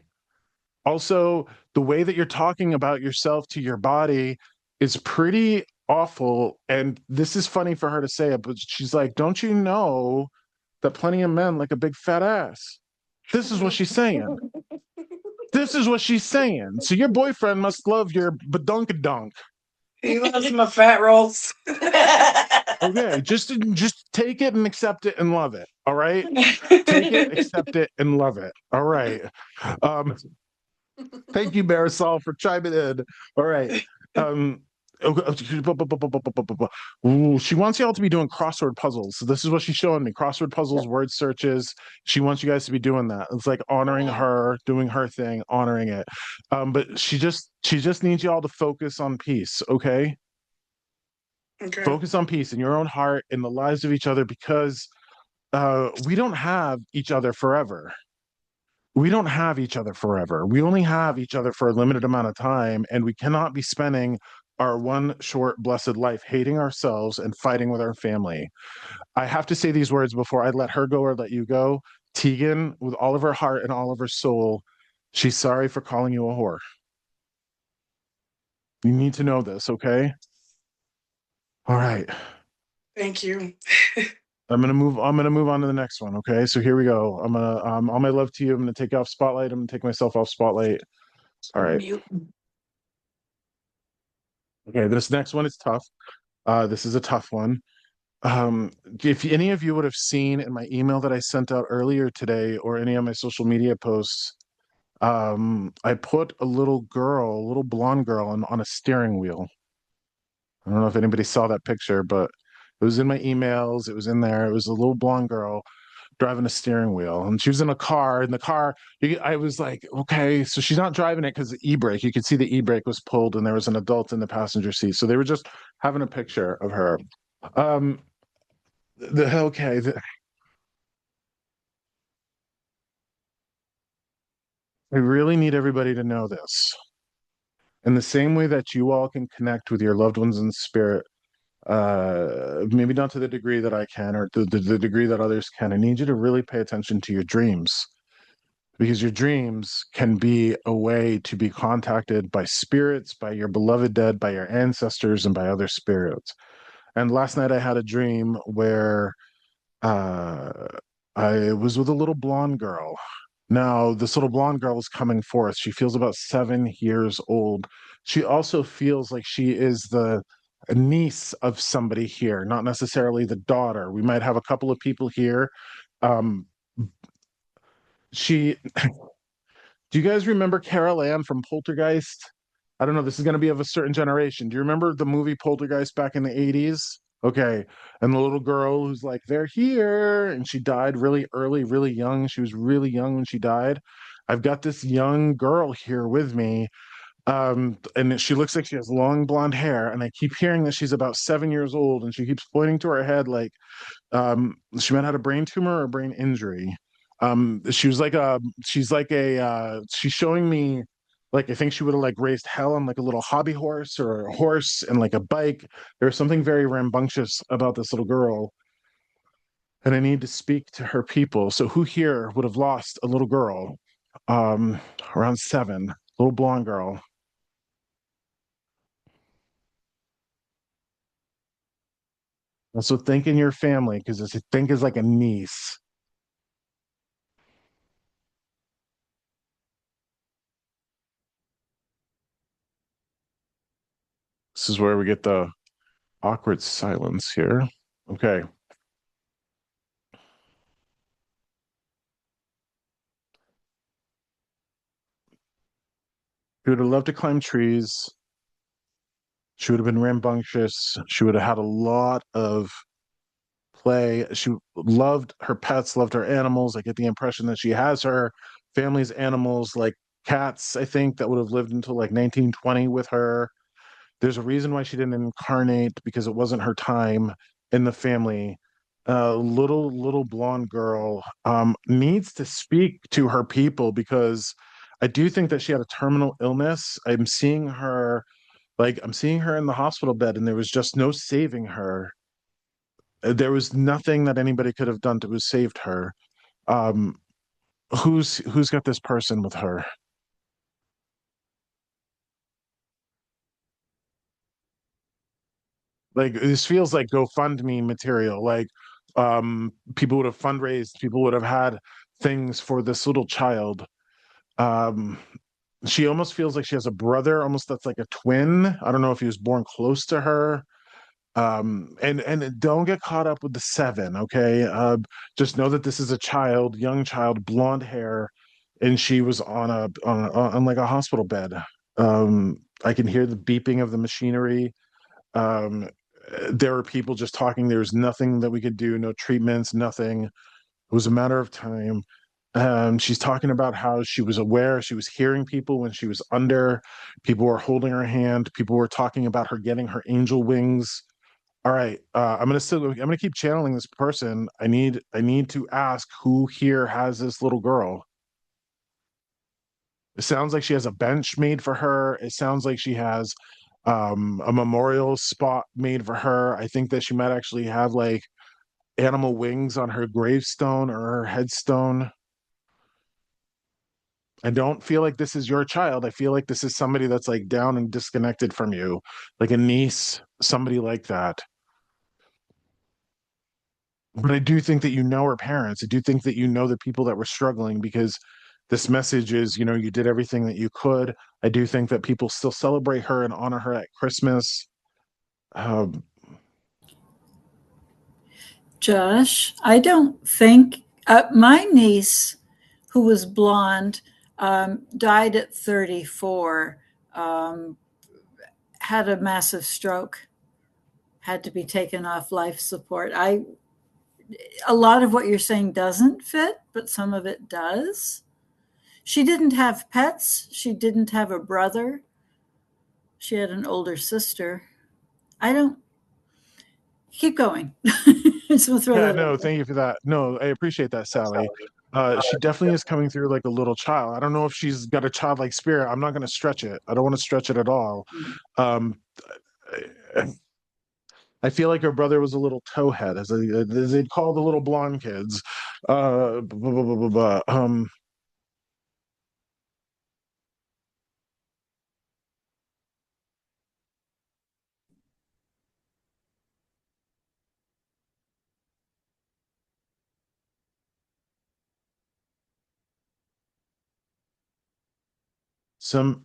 Also, the way that you're talking about yourself to your body is pretty awful. And this is funny for her to say it, but she's like, don't you know that plenty of men like a big fat ass? This is what she's saying. This is what she's saying. So your boyfriend must love your badunkadunk. He loves my fat rolls. Okay, just take it and accept it and love it. All right, take it, accept it, and love it. All right. Um, thank you, Marisol, for chiming in. All right. Um, Ooh, she wants y'all to be doing crossword puzzles. So this is what she's showing me: crossword puzzles, word searches. She wants you guys to be doing that. It's like honoring her, doing her thing, honoring it. But she just needs y'all to focus on peace. Okay, Okay. focus on peace in your own heart, in the lives of each other, because we don't have each other forever. We don't have each other forever. We only have each other for a limited amount of time, and we cannot be spending our one short blessed life hating ourselves and fighting with our family. I have to say these words before I let her go or let you go. Tegan, with all of her heart and all of her soul, she's sorry for calling you a whore. You need to know this, okay? All right. Thank you. I'm gonna move on to the next one. Okay. So here we go. I'm gonna all my love to you. I'm gonna take off spotlight. I'm gonna take myself off spotlight. All right. Mute. Okay, this next one is tough. This is a tough one. If any of you would have seen in my email that I sent out earlier today or any of my social media posts, I put a little girl, a little blonde girl on a steering wheel. I don't know if anybody saw that picture, but it was in my emails. It was in there. It was a little blonde girl driving a steering wheel, and she was in a car. In the car, I was like, okay, so she's not driving it because the e-brake. You could see the e-brake was pulled, and there was an adult in the passenger seat. So they were just having a picture of her. Um, okay, I really need everybody to know this. In the same way that you all can connect with your loved ones in spirit, maybe not to the degree that I can or to the degree that others can, I need you to really pay attention to your dreams. because your dreams can be a way to be contacted by spirits, by your beloved dead, by your ancestors, and by other spirits. And last night I had a dream where uh, I was with a little blonde girl. Now, this little blonde girl is coming forth. She feels about 7 years old. She also feels like she is the niece of somebody here, not necessarily the daughter. We might have a couple of people here. Um, she Do you guys remember Carol Ann from Poltergeist? I don't know. This is going to be of a certain generation. Do you remember the movie Poltergeist back in the 80s? Okay. And the little girl who's like, they're here. And she died really early, really young. She was really young when she died. I've got this young girl here with me. And she looks like she has long blonde hair. And I keep hearing that she's about 7 years old. And she keeps pointing to her head like, she might have had a brain tumor or a brain injury. She was like a she's like a she's showing me like I think she would have like raised hell on like a little hobby horse or a horse and like a bike. There's something very rambunctious about this little girl, and I need to speak to her people. So who here would have lost a little girl around 7, little blonde girl? Also think in your family because this I think is like a niece. This is where we get the awkward silence here. Okay. She would have loved to climb trees. She would have been rambunctious. She would have had a lot of play. She loved her pets, loved her animals. I get the impression that she has her family's animals, like cats, I think, that would have lived until like 1920 with her. There's a reason why she didn't incarnate because it wasn't her time in the family. Little blonde girl needs to speak to her people because I do think that she had a terminal illness. I'm seeing her in the hospital bed, and there was just no saving her. There was nothing that anybody could have done to have saved her. Um, who's got this person with her? Like this feels like GoFundMe material. Like people would have fundraised, people would have had things for this little child. Um, she almost feels like she has a brother, almost that's like a twin. I don't know if he was born close to her. And don't get caught up with the 7, okay? Just know that this is a child, young child, blonde hair, and she was on like a hospital bed. I can hear the beeping of the machinery. um there were people just talking. There was nothing that we could do, no treatments, nothing. It was a matter of time. She's talking about how she was aware, she was hearing people when she was under. People were holding her hand, people were talking about her getting her angel wings. All right, I'm gonna keep channeling this person. I need to ask who here has this little girl. It sounds like she has a bench made for her. It sounds like she has a memorial spot made for her. I think that she might actually have like animal wings on her gravestone or her headstone. I don't feel like this is your child. I feel like this is somebody that's like down and disconnected from you, like a niece, somebody like that. But I do think that you know her parents. I do think that you know the people that were struggling because this message is, you did everything that you could. I do think that people still celebrate her and honor her at Christmas. Um, Josh, I don't think my niece, who was blonde, died at 34, um, had a massive stroke, had to be taken off life support. A lot of what you're saying doesn't fit, but some of it does. She didn't have pets. She didn't have a brother. She had an older sister. I don't keep going. Just want to throw yeah, that out no, there. thank you for that. No, I appreciate that, Sally. She definitely is coming through like a little child. I don't know if she's got a childlike spirit. I'm not going to stretch it. I don't want to stretch it at all. Um, I feel like her brother was a little towhead, as they'd call the little blonde kids. Blah, blah, blah, blah, blah. some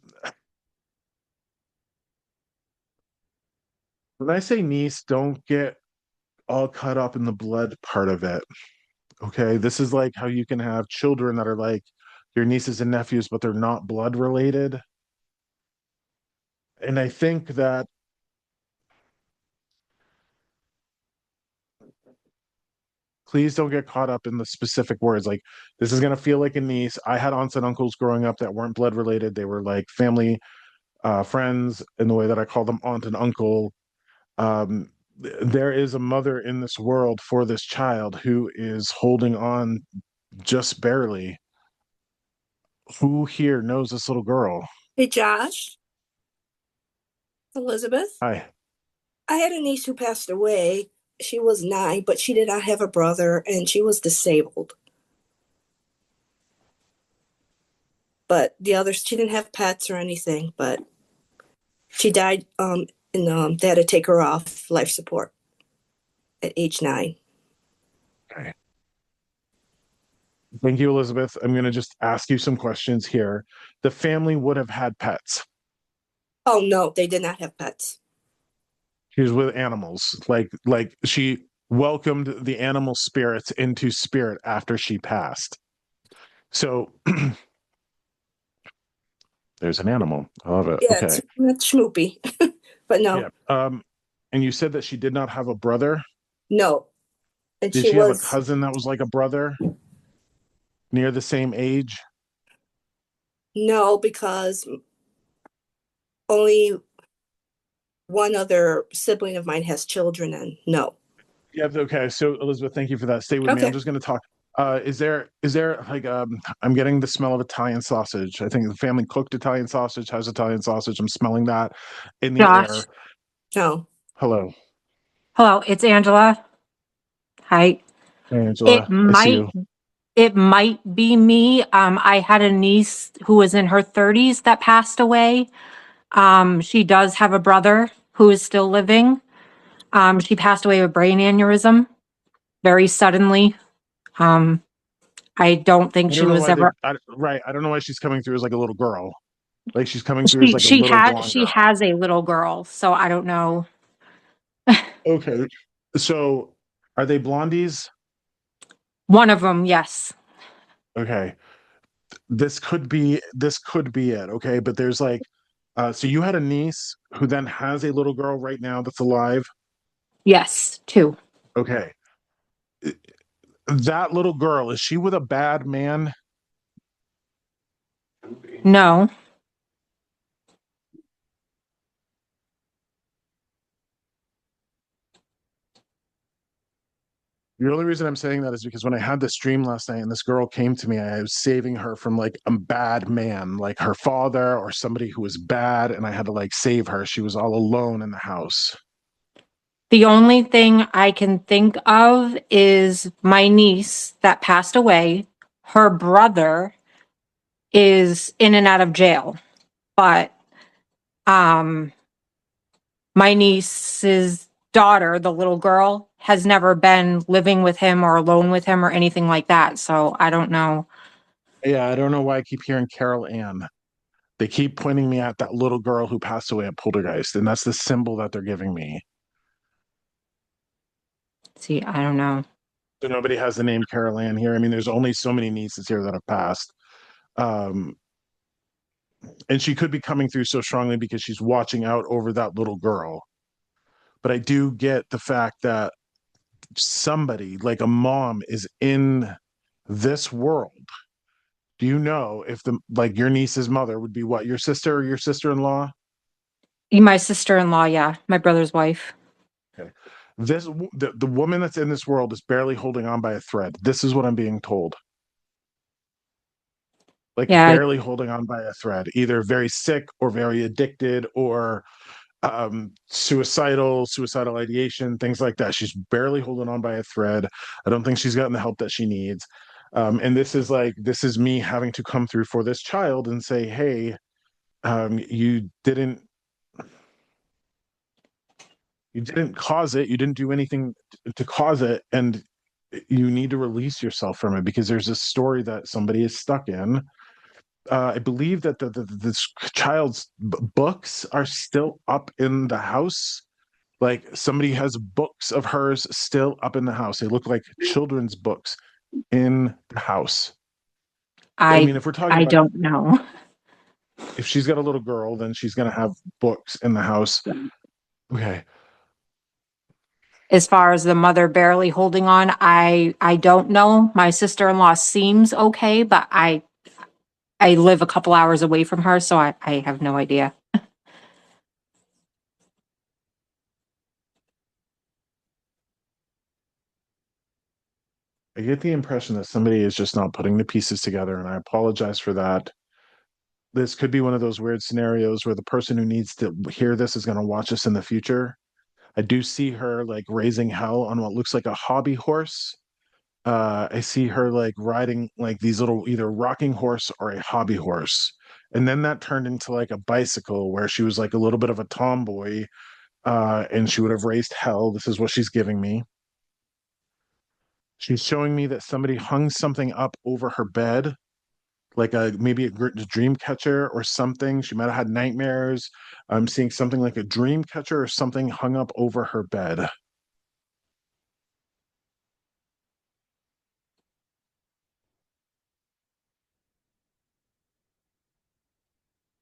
when I say niece, don't get all caught up in the blood part of it. Okay. This is like how you can have children that are like your nieces and nephews, but they're not blood related. And I think that please don't get caught up in the specific words. Like, this is going to feel like a niece. I had aunts and uncles growing up that weren't blood related. They were like family, friends in the way that I call them aunt and uncle. There is a mother in this world for this child who is holding on just barely. Who here knows this little girl? Hey, Josh, Elizabeth. Hi. I had a niece who passed away. She was 9, but she did not have a brother, and she was disabled. But the others, she didn't have pets or anything, but she died, and they had to take her off life support at age 9. Okay. Thank you, Elizabeth. I'm going to just ask you some questions here. The family would have had pets. Oh, no, they did not have pets. She was with animals. Like she welcomed the animal spirits into spirit after she passed. So there's an animal. I love it. Yeah, Okay. it's schmoopy, but no. Yeah. And you said that she did not have a brother. No. And Did she she have a was, cousin that was like a brother near the same age? no, because only one other sibling of mine has children, and no. Yeah. Okay. So Elizabeth, thank you for that. Stay with me. I'm Okay. just going to talk. Is there like I'm getting the smell of Italian sausage. I think the family cooked Italian sausage, has Italian sausage. I'm smelling that in the Josh. air. No. Hello. Hello, it's Angela. Hi. Hey, It Angela. I see might you. it might be me. I had a niece who was in her 30s that passed away. She does have a brother who is still living. She passed away with brain aneurysm very suddenly. I don't think I she don't know was why they ever right. I don't know why she's coming through as like a little girl. Like she's coming through as like a little blonde she girl. has a little girl, so I don't know. Okay. So are they blondies? One of them, yes. Okay. This could be it. Okay. But there's like so you had a niece who then has a little girl right now that's alive. Yes, two. Okay. That little girl, is she with a bad man? No. The only reason I'm saying that is because when I had this dream last night and this girl came to me, I was saving her from like a bad man, like her father or somebody who was bad, and I had to like save her. She was all alone in the house. The only thing I can think of is my niece that passed away. Her brother is in and out of jail, but um, my niece's daughter, the little girl, has never been living with him or alone with him or anything like that. So I don't know. Yeah, I don't know why I keep hearing Carol Ann. They keep pointing me at that little girl who passed away at Poltergeist, and that's the symbol that they're giving me. See, I don't know. So nobody has the name Carol Ann here. I mean, there's only so many nieces here that have passed. Um, and she could be coming through so strongly because she's watching out over that little girl. But I do get the fact that somebody, like a mom, is in this world. Do you know if the like your niece's mother would be what, your sister or your sister-in-law? My sister-in-law, yeah, my brother's wife. Okay. The woman that's in this world is barely holding on by a thread. This is what I'm being told. Like Yeah, barely holding on by a thread, either very sick or very addicted or suicidal ideation, things like that. She's barely holding on by a thread. I don't think she's gotten the help that she needs. And this is me having to come through for this child and say, hey, you didn't cause it, you didn't do anything to cause it, and you need to release yourself from it because there's a story that somebody is stuck in, I believe that this child's books are still up in the house. Like somebody has books of hers still up in the house. They look like children's books in the house. I I mean, if we're talking I about don't know. if she's got a little girl, then she's going to have books in the house. Okay. As far as the mother barely holding on, I don't know. My sister-in-law seems okay, but I live a couple hours away from her, so I have no idea. I get the impression that somebody is just not putting the pieces together, and I apologize for that. This could be one of those weird scenarios where the person who needs to hear this is going to watch us in the future. I do see her like raising hell on what looks like a hobby horse. I see her like riding like these little either rocking horse or a hobby horse. And then that turned into like a bicycle where she was like a little bit of a tomboy, and she would have raised hell. This is what she's giving me. She's showing me that somebody hung something up over her bed, like a maybe a dream catcher or something. She might have had nightmares. I'm seeing something like a dream catcher or something hung up over her bed.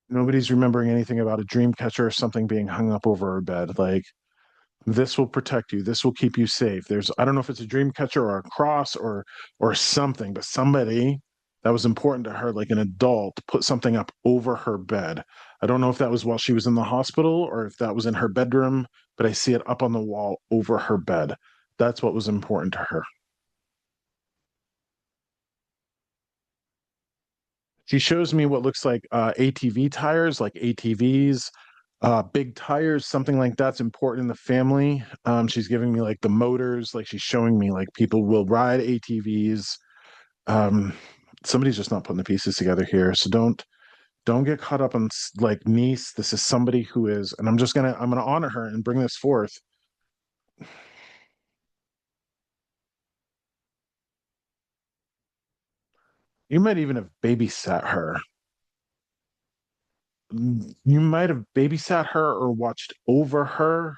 Nobody's remembering anything about a dream catcher or something being hung up over her bed. Like, this will protect you. This will keep you safe. There's, I don't know if it's a dream catcher or a cross or something, but somebody that was important to her, like an adult, put something up over her bed. I don't know if that was while she was in the hospital or if that was in her bedroom, but I see it up on the wall over her bed. That's what was important to her. She shows me what looks like ATV tires, like ATVs, big tires, something like that's important in the family. She's giving me like the motors, like she's showing me like people will ride ATVs. Um, Somebody's just not putting the pieces together here, so don't get caught up on like niece. This is somebody who is, and I'm gonna honor her and bring this forth. You might even have babysat her. You might have babysat her or watched over her,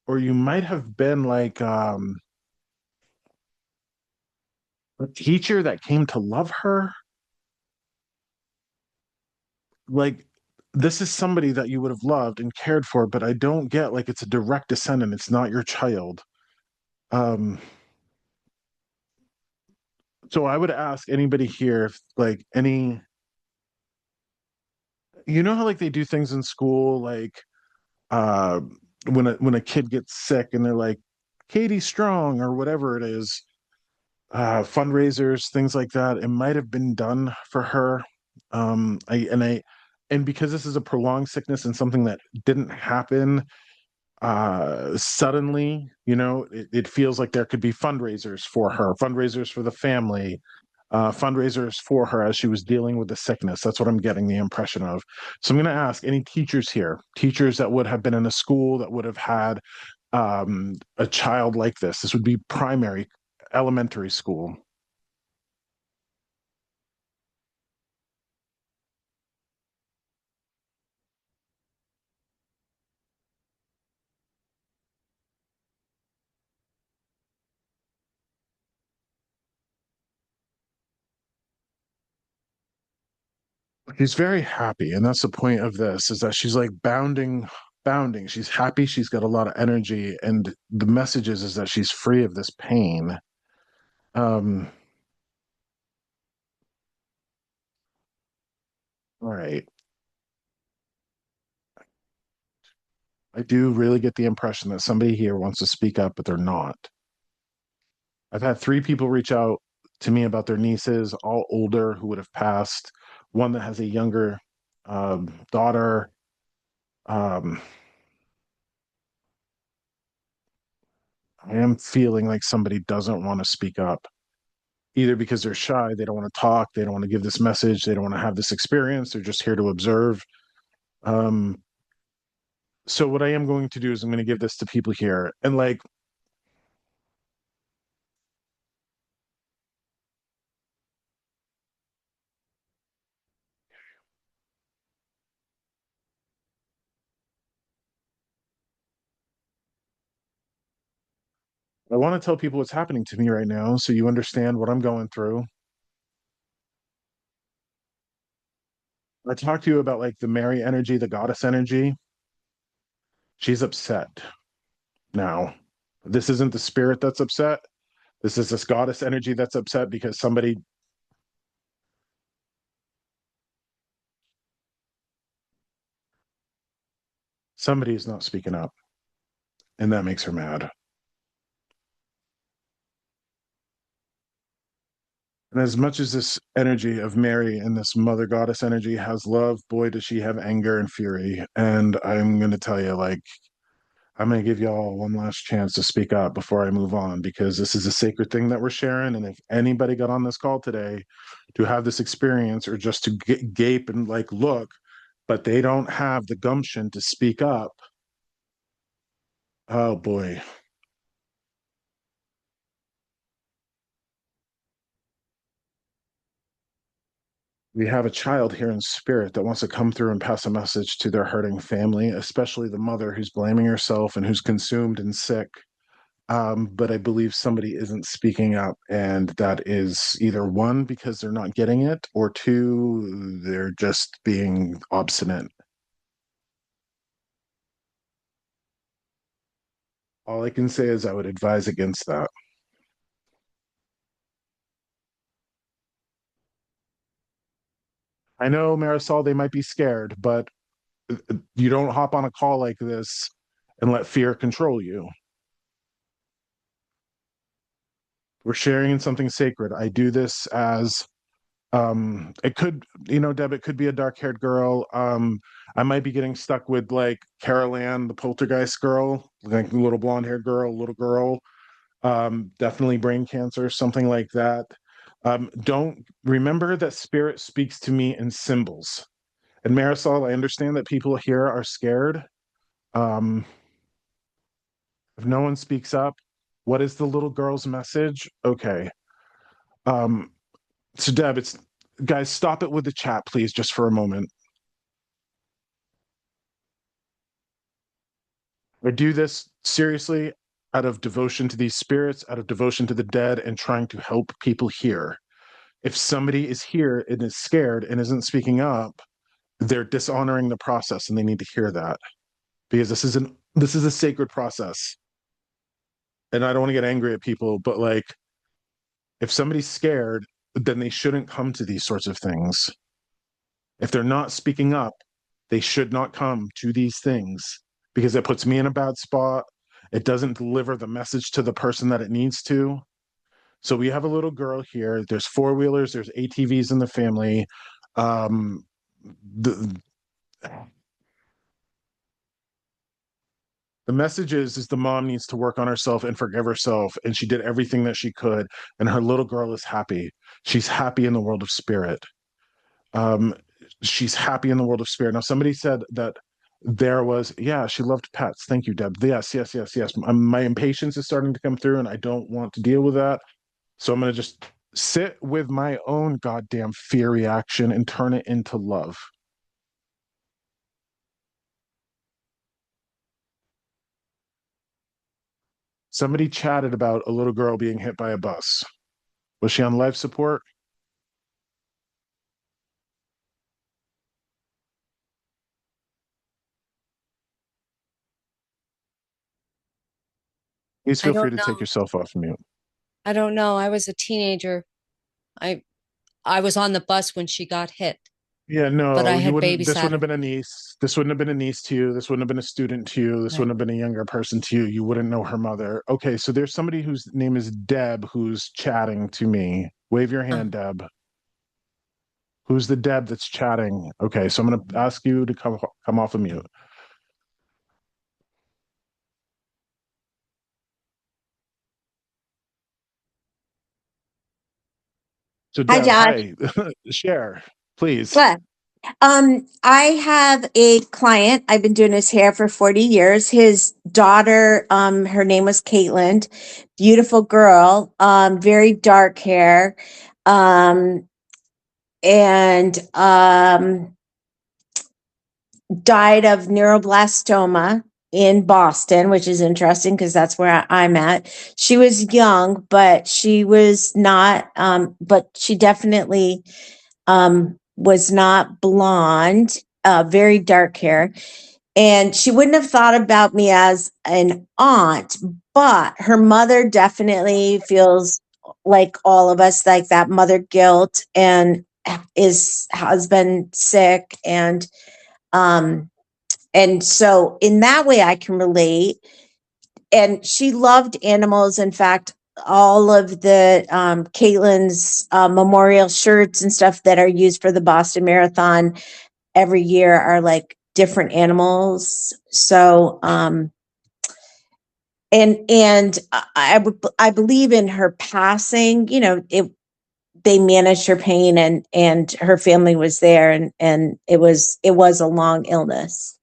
or you might have been like a teacher that came to love her. Like, this is somebody that you would have loved and cared for, but I don't get like it's a direct descendant. It's not your child. Um, so I would ask anybody here if like any, you know how like they do things in school, like uh when a kid gets sick and they're like Katie Strong or whatever it is, fundraisers, things like that. It might have been done for her. And because this is a prolonged sickness and something that didn't happen suddenly, it feels like there could be fundraisers for her, fundraisers for the family, fundraisers for her as she was dealing with the sickness. That's what I'm getting the impression of. So I'm going to ask any teachers here, teachers that would have been in a school that would have had a child like this. This would be primary, elementary school. She's very happy, and that's the point of this, is that she's like bounding. She's happy, she's got a lot of energy, and the message is that she's free of this pain. Um, all right. I do really get the impression that somebody here wants to speak up, but they're not. I've had three people reach out to me about their nieces, all older, who would have passed. One that has a younger daughter. Um, I am feeling like somebody doesn't want to speak up, either because they're shy, they don't want to talk, they don't want to give this message, they don't want to have this experience, they're just here to observe. Um, so what I am going to do is I'm going to give this to people here, and like, I want to tell people what's happening to me right now so you understand what I'm going through. I talked to you about like the Mary energy, the goddess energy. She's upset now. This isn't the spirit that's upset. This is this goddess energy that's upset because somebody is not speaking up, and that makes her mad. And as much as this energy of Mary and this mother goddess energy has love, boy, does she have anger and fury. And I'm going to tell you, like, I'm going to give y'all one last chance to speak up before I move on, because this is a sacred thing that we're sharing. And if anybody got on this call today to have this experience or just to gape and like look, but they don't have the gumption to speak up, oh boy. We have a child here in spirit that wants to come through and pass a message to their hurting family, especially the mother who's blaming herself and who's consumed and sick. But I believe somebody isn't speaking up, and that is either one, because they're not getting it, or two, they're just being obstinate. All I can say is I would advise against that. I know, Marisol, they might be scared, but you don't hop on a call like this and let fear control you. We're sharing in something sacred. I do this as it could, Deb, it could be a dark-haired girl. I might be getting stuck with like Carol Ann, the poltergeist girl, like little blonde-haired girl, little girl. Definitely brain cancer, something like that. Don't remember that spirit speaks to me in symbols. And Marisol, I understand that people here are scared. Um, if no one speaks up, what is the little girl's message? Okay. Um, so Deb, it's guys, stop it with the chat, please, just for a moment. I do this seriously out of devotion to these spirits, out of devotion to the dead, and trying to help people here. If somebody is here and is scared and isn't speaking up, they're dishonoring the process, and they need to hear that, because this is a sacred process. And I don't want to get angry at people, but like, if somebody's scared, then they shouldn't come to these sorts of things. If they're not speaking up, they should not come to these things, because it puts me in a bad spot. It doesn't deliver the message to the person that it needs to. So we have a little girl here. There's four-wheelers, there's ATVs in the family. Um, the the message is the mom needs to work on herself and forgive herself, and she did everything that she could, and her little girl is happy. She's happy in the world of spirit. Um, she's happy in the world of spirit. Now, somebody said that there was, yeah, she loved pets. Thank you, Deb. Yes, yes, yes, yes. My impatience is starting to come through, and I don't want to deal with that. So I'm going to just sit with my own goddamn fear reaction and turn it into love. Somebody chatted about a little girl being hit by a bus. Was she on life support? Please I feel free don't to take know. yourself off mute. I don't know. I was a teenager. I I was on the bus when she got hit, Yeah, but no, I you had wouldn't. This babysat wouldn't have her. been a niece. This wouldn't have been a niece to you. This wouldn't have been a student to you. This Right. wouldn't have been a younger person to you. You wouldn't know her mother. Okay, so there's somebody whose name is Deb who's chatting to me. Wave your hand, Deb. Who's the Deb that's chatting? Okay, so I'm going to ask you to come off of mute. So Hi, Deb, Josh. hi, share, please. Good. I have a client. I've been doing his hair for 40 years. His daughter, her name was Caitlin, beautiful girl, very dark hair, and died of neuroblastoma in Boston, which is interesting because that's where I'm at. She was young, but she was not, but she definitely was not blonde, very dark hair. And she wouldn't have thought about me as an aunt, but her mother definitely feels like all of us, like that mother guilt, and has been sick. And so in that way I can relate. And she loved animals. In fact, all of the Caitlin's memorial shirts and stuff that are used for the Boston Marathon every year are like different animals. So and I believe in her passing, they managed her pain, and her family was there, and it was a long illness.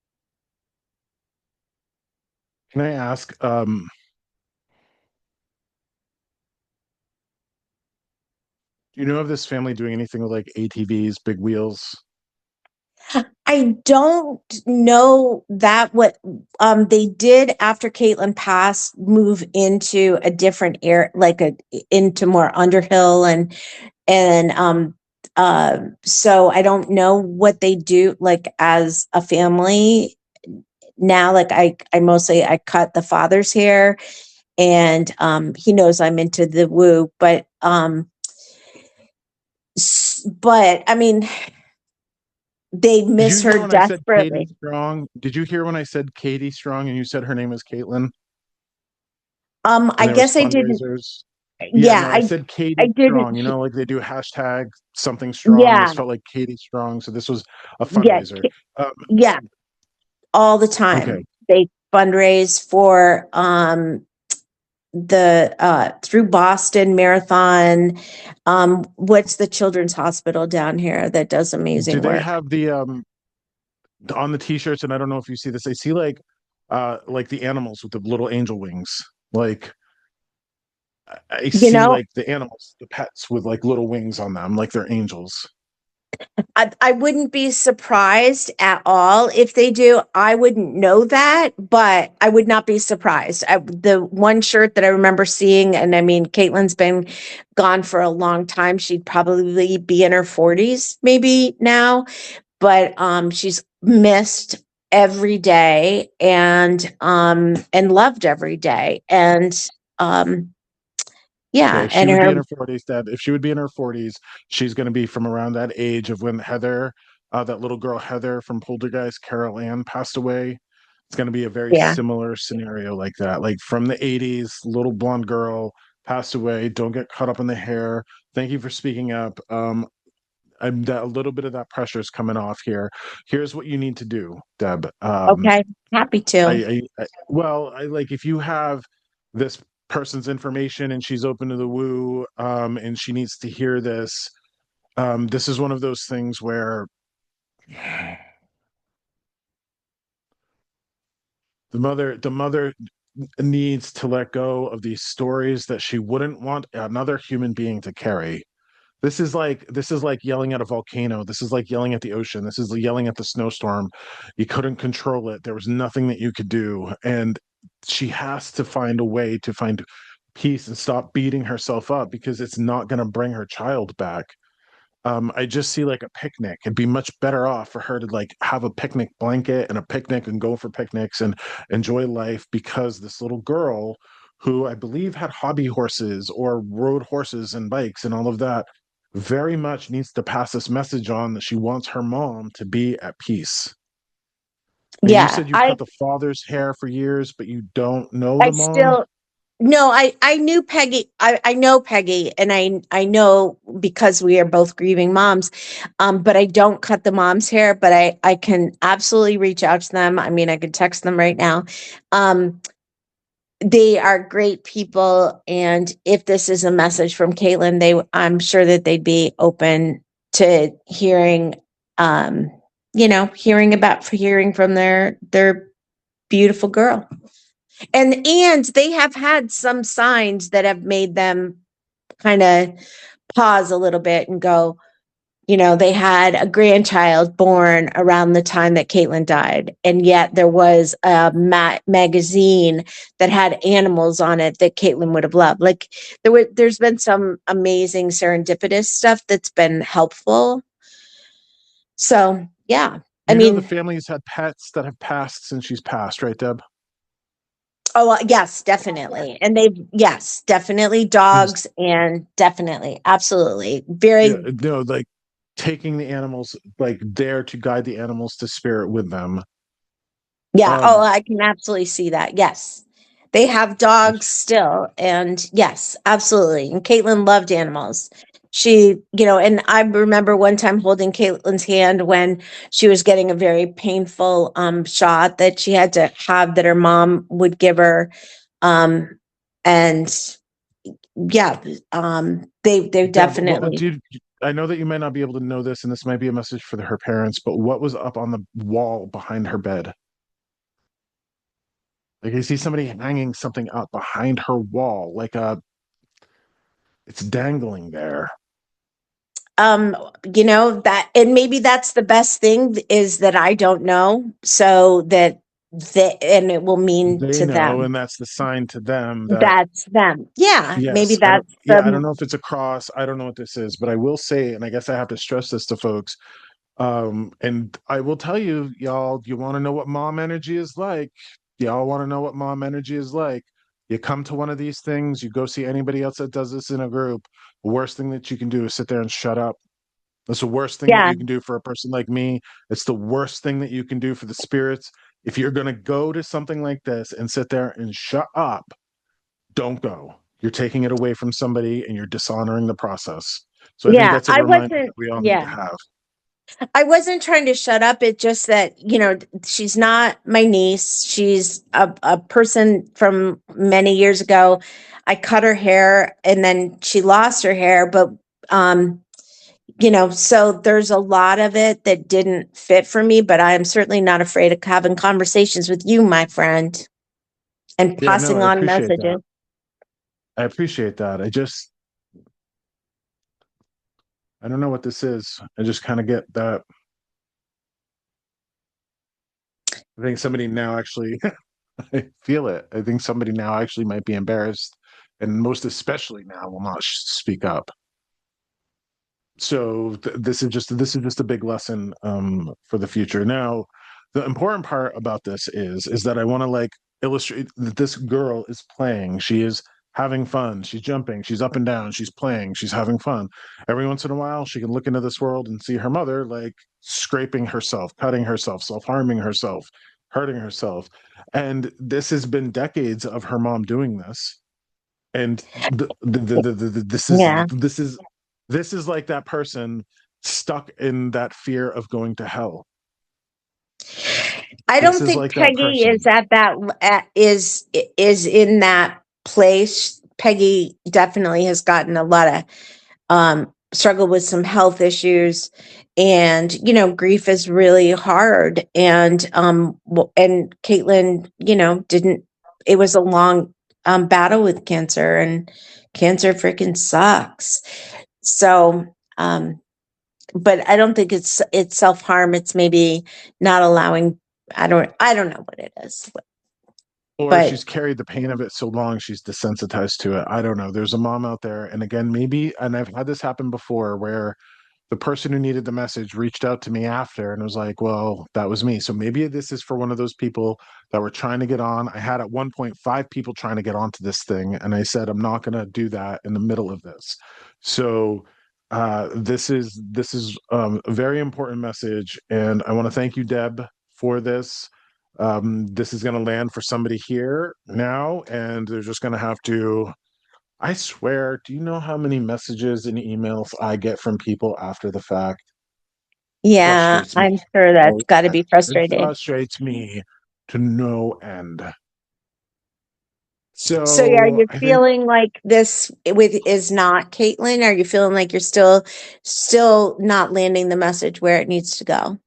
Can I ask, do you know of this family doing anything with like ATVs, big wheels? I don't know that what they did after Caitlin passed, move into a different area, like into more Underhill, and so I don't know what they do like as a family now. Like I cut the father's hair, and he knows I'm into the woo, but I mean, they Did you miss hear her when I said Katie desperately. Strong? Did you hear when I said Katie Strong and you said her name was Caitlin I and there was guess I didn't. fundraisers? Yeah, Yeah, no, I said I Katie didn't. Strong. You know, like they do hashtag something strong. Yeah, This felt like Katie Strong. So this was a yeah, fundraiser. Um, yeah. All the okay. time they fundraise for the through Boston Marathon. What's the Children's Hospital down here that does Do amazing they work? have the on the t-shirts, and I don't know if you see this, I see like the animals with the little angel wings. Like I You see know, like the animals, the pets with like little wings on them, like they're angels. I wouldn't be surprised at all if they do. I wouldn't know that, but I would not be surprised. The one shirt that I remember seeing, and I mean, Caitlin's been gone for a long time. She'd probably be in her 40s, maybe now, but she's missed every day, and loved every day. And Okay, yeah, if she and would be her in her 40s, Dad, if she would be in her 40s, she's going to be from around that age of when Heather, that little girl Heather from Poltergeist, Carol Ann, passed away. It's going to be a very yeah. similar scenario like that. Like from the 80s, little blonde girl passed away. Don't get caught up in the hair. Thank you for speaking up. A little bit of that pressure is coming off here. Here's what you need to do, Deb. Okay, happy to. I like if you have this person's information and she's open to the woo, and she needs to hear this. This is one of those things where the mother needs to let go of these stories that she wouldn't want another human being to carry. This is like yelling at a volcano. This is like yelling at the ocean. This is yelling at the snowstorm. You couldn't control it. There was nothing that you could do. And she has to find a way to find peace and stop beating herself up because it's not going to bring her child back. I just see like a picnic. It'd be much better off for her to like have a picnic blanket and a picnic and go for picnics and enjoy life because this little girl who I believe had hobby horses or rode horses and bikes and all of that very much needs to pass this message on that she wants her mom to be at peace. Now you Yeah, said you cut the father's hair for years, but you don't know I the mom. still no, I knew Peggy. I know Peggy, and I know because we are both grieving moms. But I don't cut the mom's hair, but I can absolutely reach out to them. I mean, I could text them right now. Um, they are great people, and if this is a message from Caitlin, I'm sure that they'd be open to hearing, hearing from their beautiful girl. And they have had some signs that have made them kind of pause a little bit and go, they had a grandchild born around the time that Caitlin died. And yet there was a magazine that had animals on it that Caitlin would have loved. Like there's been some amazing serendipitous stuff that's been helpful. So, yeah. I The mean, family's had pets that have passed since she's passed, right, Deb? oh, yes, definitely. And yes, definitely Is dogs and definitely, absolutely. yeah, Very, like taking the animals, like there to guide the animals to spirit with them. yeah. Oh, Um, I can absolutely see that. Yes. They have dogs still. And yes, absolutely. And Caitlin loved animals. She, and I remember one time holding Caitlin's hand when she was getting a very painful shot that she had to have that her mom would give her. And yeah, they Deb, what definitely. I know that you might not be able to know this, and this might be a message for her parents, but what was up on the wall behind her bed? Like I see somebody hanging something up behind her wall, like it's dangling there. That, and maybe that's the best thing is that I don't know, so that and it will mean They to know, them. and that's the sign to them that That's them. Yeah, maybe yes, that's I don't know if it's a cross. I don't know what this is, but I will say, and I guess I have to stress this to folks. And I will tell you, y'all, you want to know what mom energy is like. Y'all want to know what mom energy is like. You come to one of these things, you go see anybody else that does this in a group. The worst thing that you can do is sit there and shut up. That's the worst thing that yeah, you can do for a person like me. It's the worst thing that you can do for the spirits. If you're going to go to something like this and sit there and shut up, don't go. You're taking it away from somebody and you're dishonoring the process. So I think yeah. that's a reminder that we all need to have. I wasn't trying to shut up. It's just that, she's not my niece. She's a person from many years ago. I cut her hair and then she lost her hair, but so there's a lot of it that didn't fit for me, but I am certainly not afraid of having conversations with you, my friend, and Yeah, no, passing I on appreciate that. messages. I appreciate that. I don't know what this is. I just kind of get that. I think somebody now actually, I feel it. I think somebody now actually might be embarrassed, and most especially now will not speak up. So this is just a big lesson for the future. Now, the important part about this is that I want to like illustrate that this girl is playing. She is having fun. She's jumping. She's up and down. She's playing. She's having fun. Every once in a while, she can look into this world and see her mother like scraping herself, cutting herself, self-harming herself, hurting herself. And this has been decades of her mom doing this. And Yeah. this is like that person stuck in that fear of going to hell. I This don't is think like that Peggy is person. is in that place. Peggy definitely has gotten a lot of struggled with some health issues, and grief is really hard. And Caitlin, didn't. It was a long battle with cancer, and cancer freaking sucks. So, but I don't think it's self harm. It's maybe not allowing. I don't know what it is, Or but she's carried the pain of it so long she's desensitized to it. I don't know. There's a mom out there, and again, maybe, and I've had this happen before where the person who needed the message reached out to me after and was like, well, that was me. So maybe this is for one of those people that were trying to get on. I had at one point 5 people trying to get onto this thing, and I said, I'm not going to do that in the middle of this. So this is a very important message, and I want to thank you, Deb, for this. This is going to land for somebody here now, and they're just going to have to. I swear, do you know how many messages and emails I get from people after the fact? yeah, Frustrates me I'm sure to no that's got to end. be It frustrating. frustrates me to no end. So are So you I think, feeling like this with is not Caitlin? Are you feeling like you're still not landing the message where it needs to go?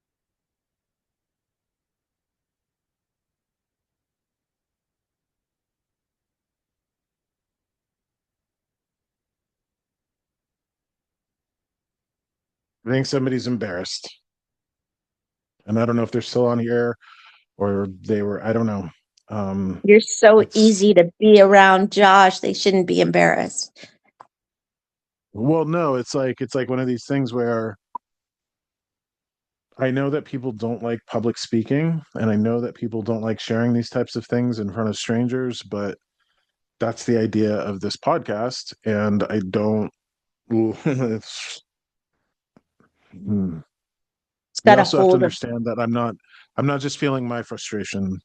I think somebody's embarrassed. And I don't know if they're still on here or they were, I don't know. You're so It's easy to be around, Josh. They shouldn't be embarrassed. well, no, it's like one of these things where I know that people don't like public speaking, and I know that people don't like sharing these types of things in front of strangers, but that's the idea of this podcast, and I don't. It's, hmm. It's You got a also have to hold of, understand that I'm not just feeling my frustration.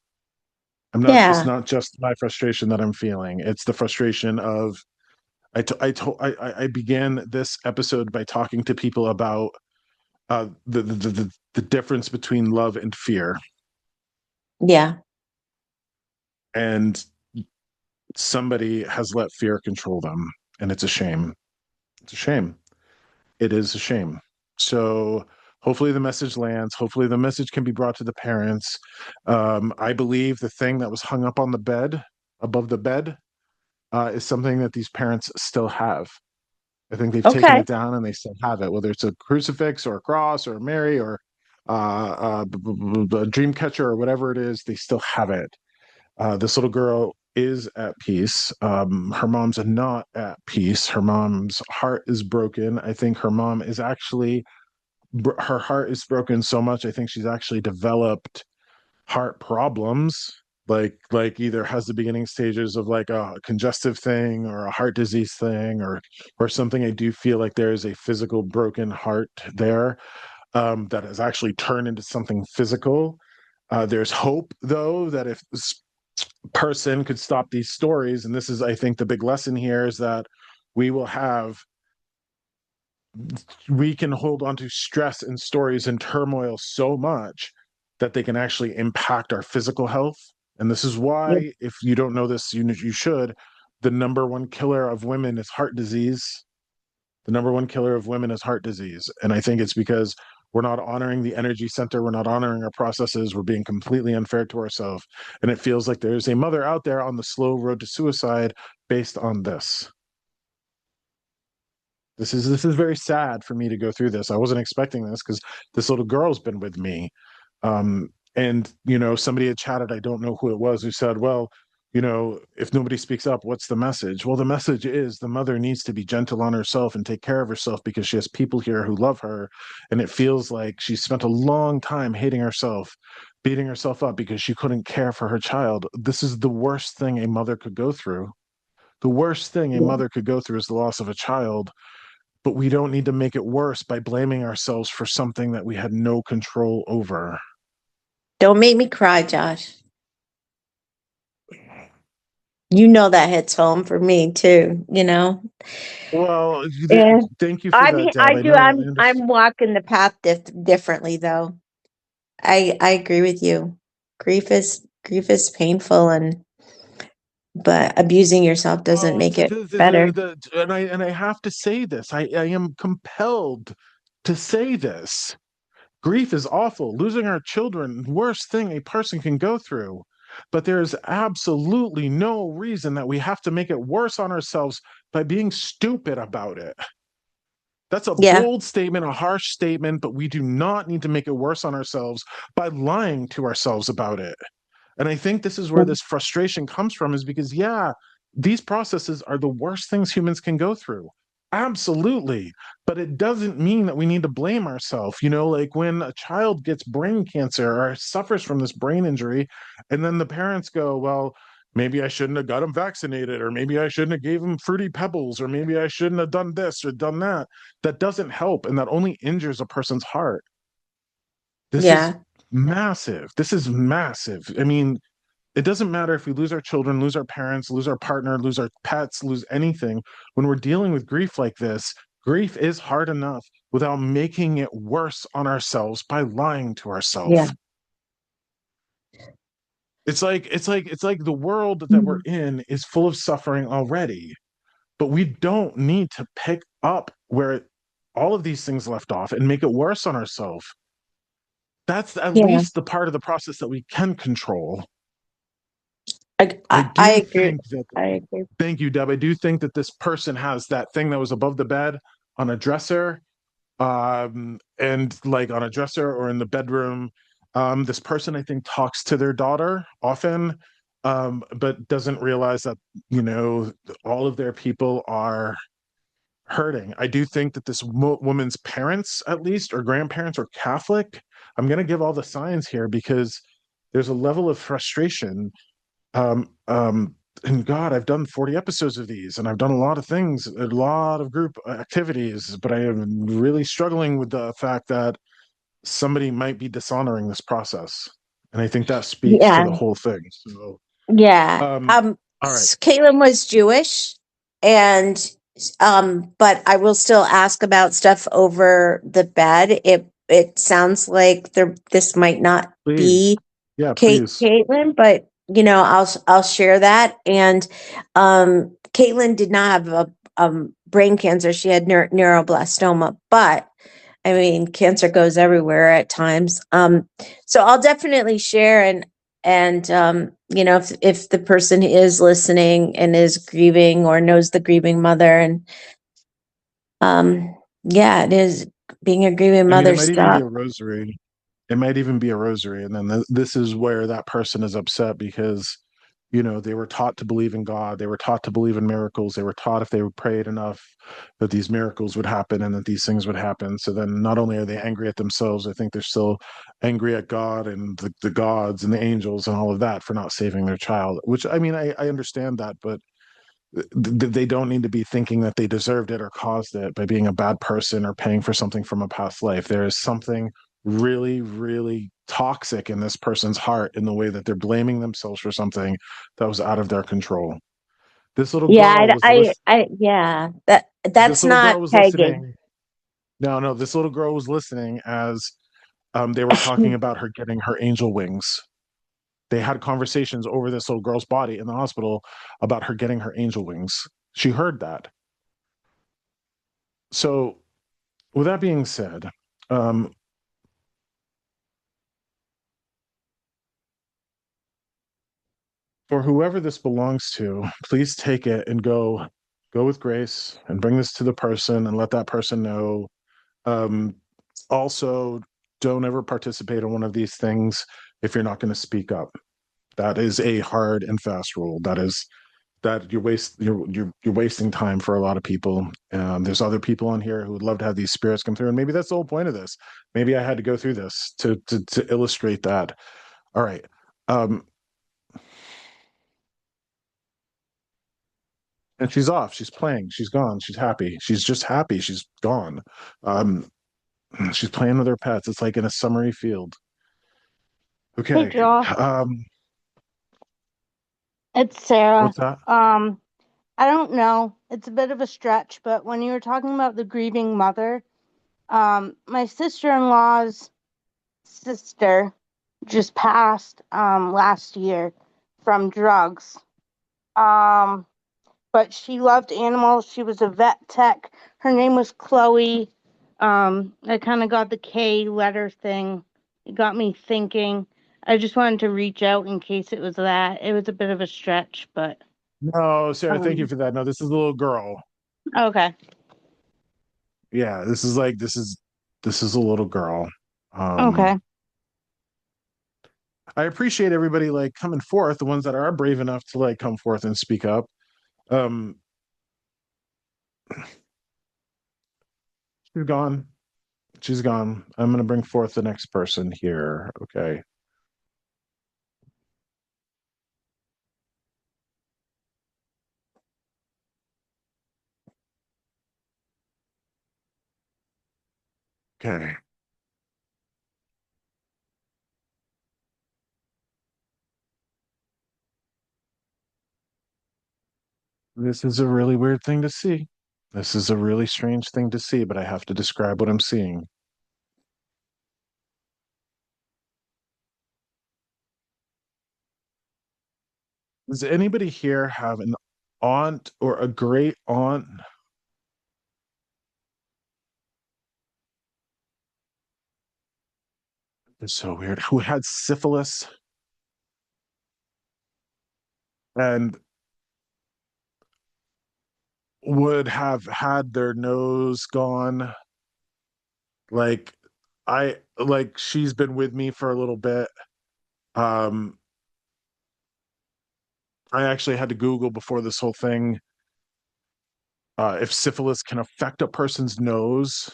It's yeah, not just my frustration that I'm feeling. It's the frustration of I began this episode by talking to people about the difference between love and fear, yeah. and somebody has let fear control them, and it's a shame. It's a shame. It is a shame. So hopefully the message lands. Hopefully the message can be brought to the parents. I believe the thing that was hung up on the bed, above the bed, is something that these parents still have. I think they've taken Okay. it down and they still have it, whether it's a crucifix or a cross or a Mary or a dream catcher or whatever it is, they still have it. This little girl is at peace. Her mom's not at peace. Her mom's heart is broken. I think her mom is actually, her heart is broken so much. I think she's actually developed heart problems. Like either has the beginning stages of like a congestive thing or a heart disease thing or something. I do feel like there is a physical broken heart there, that has actually turned into something physical. There's hope, though, that if this person could stop these stories, and this is, I think, the big lesson here is that we will have, we can hold on to stress and stories and turmoil so much that they can actually impact our physical health. And this is Yeah. why, if you don't know this, you should. The number one killer of women is heart disease. The number one killer of women is heart disease. And I think it's because we're not honoring the energy center. We're not honoring our processes. We're being completely unfair to ourselves. And it feels like there's a mother out there on the slow road to suicide based on this. This is very sad for me to go through this. I wasn't expecting this because this little girl's been with me. And somebody had chatted, I don't know who it was, who said, well, if nobody speaks up, what's the message? Well, the message is the mother needs to be gentle on herself and take care of herself because she has people here who love her. And it feels like she spent a long time hating herself, beating herself up because she couldn't care for her child. This is the worst thing a mother could go through. The worst thing a Yeah. mother could go through is the loss of a child, but we don't need to make it worse by blaming ourselves for something that we had no control over. Don't make me cry, Josh. You know that hits home for me too, you know? Well, Yeah. thank you for that, Deb. I I do. know, I understand. I'm walking the path differently though. I agree with you. Grief is painful, but abusing yourself doesn't Well, make it better. and I have to say this. I am compelled to say this. Grief is awful. Losing our children, worst thing a person can go through. But there is absolutely no reason that we have to make it worse on ourselves by being stupid about it. That's a Yeah. bold statement, a harsh statement, but we do not need to make it worse on ourselves by lying to ourselves about it. And I think this is where this frustration comes from, is because, yeah, these processes are the worst things humans can go through. Absolutely. But it doesn't mean that we need to blame ourselves. Like when a child gets brain cancer or suffers from this brain injury, and then the parents go, well, maybe I shouldn't have got him vaccinated, or maybe I shouldn't have gave him fruity pebbles, or maybe I shouldn't have done this or done that. That doesn't help. And that only injures a person's heart. This is Yeah. massive. This is massive. I mean, it doesn't matter if we lose our children, lose our parents, lose our partner, lose our pets, lose anything. When we're dealing with grief like this, grief is hard enough without making it worse on ourselves by lying to Yeah. ourselves. It's like the world that we're Mhm. in is full of suffering already, but we don't need to pick up where all of these things left off and make it worse on ourselves. That's at Yeah. least the part of the process that we can control. I, I I, I do agree. think that I agree. Thank you, Deb. I do think that this person has that thing that was above the bed on a dresser. and like on a dresser or in the bedroom. This person, I think, talks to their daughter often, but doesn't realize that, you know, all of their people are hurting. I do think that this woman's parents, at least, or grandparents, are Catholic. I'm going to give all the signs here because there's a level of frustration. And God, I've done 40 episodes of these, and I've done a lot of things, a lot of group activities, but I am really struggling with the fact that somebody might be dishonoring this process. And I think that speaks to Yeah. the whole thing. So, Yeah. all right, Caitlin was Jewish, and but I will still ask about stuff over the bed. It sounds like this might not please. be Yeah, please. Caitlin, but you know, I'll share that. And Caitlin did not have a brain cancer. She had neuroblastoma, but I mean, cancer goes everywhere at times. So I'll definitely share, and you know, if the person is listening and is grieving or knows the grieving mother, and yeah, it is being a grieving I mean, it mother might even be stuff. a rosary. It might even be a rosary. And then this is where that person is upset because, you know, they were taught to believe in God. They were taught to believe in miracles. They were taught if they prayed enough that these miracles would happen and that these things would happen. So then not only are they angry at themselves, I think they're still angry at God and the gods and the angels and all of that for not saving their child, which I mean, I understand that, but they don't need to be thinking that they deserved it or caused it by being a bad person or paying for something from a past life. There is something really, really toxic in this person's heart in the way that they're blaming themselves for something that was out of their control. This little Yeah, girl was yeah, this that's little not girl was Peggy. listening. No, this little girl was listening as they were talking about her getting her angel wings. They had conversations over this little girl's body in the hospital about her getting her angel wings. She heard that. So, with that being said, um, for whoever this belongs to, please take it and go with grace and bring this to the person and let that person know. Um, Also, don't ever participate in one of these things if you're not going to speak up. That is a hard and fast rule. That you're wasting time for a lot of people. There's other people on here who would love to have these spirits come through, and maybe that's the whole point of this. Maybe I had to go through this to illustrate that. All right. Um, and she's off. She's playing. She's gone. She's happy. She's just happy. She's gone. Um, she's playing with her pets. It's like in a summery field. Hey, Okay. Joel. It's Sarah. What's that? I don't know. It's a bit of a stretch, but when you were talking about the grieving mother, my sister-in-law's sister just passed last year from drugs. Um, but she loved animals. She was a vet tech. Her name was Chloe. I kind of got the K letter thing. It got me thinking. I just wanted to reach out in case it was that. It was a bit of a stretch, but No, Sarah, thank you um, for that. No, this is a little girl. okay. Yeah, this is a little girl. Okay. I appreciate everybody like coming forth, the ones that are brave enough to like come forth and speak up. Um, she's gone. She's gone. I'm gonna bring forth the next person here. Okay. Okay. This is a really weird thing to see. This is a really strange thing to see, but I have to describe what I'm seeing. Does anybody here have an aunt or a great aunt? It's so weird. Who had syphilis and would have had their nose gone Like she's been with me for a little bit. Um, I actually had to Google before this whole thing if syphilis can affect a person's nose.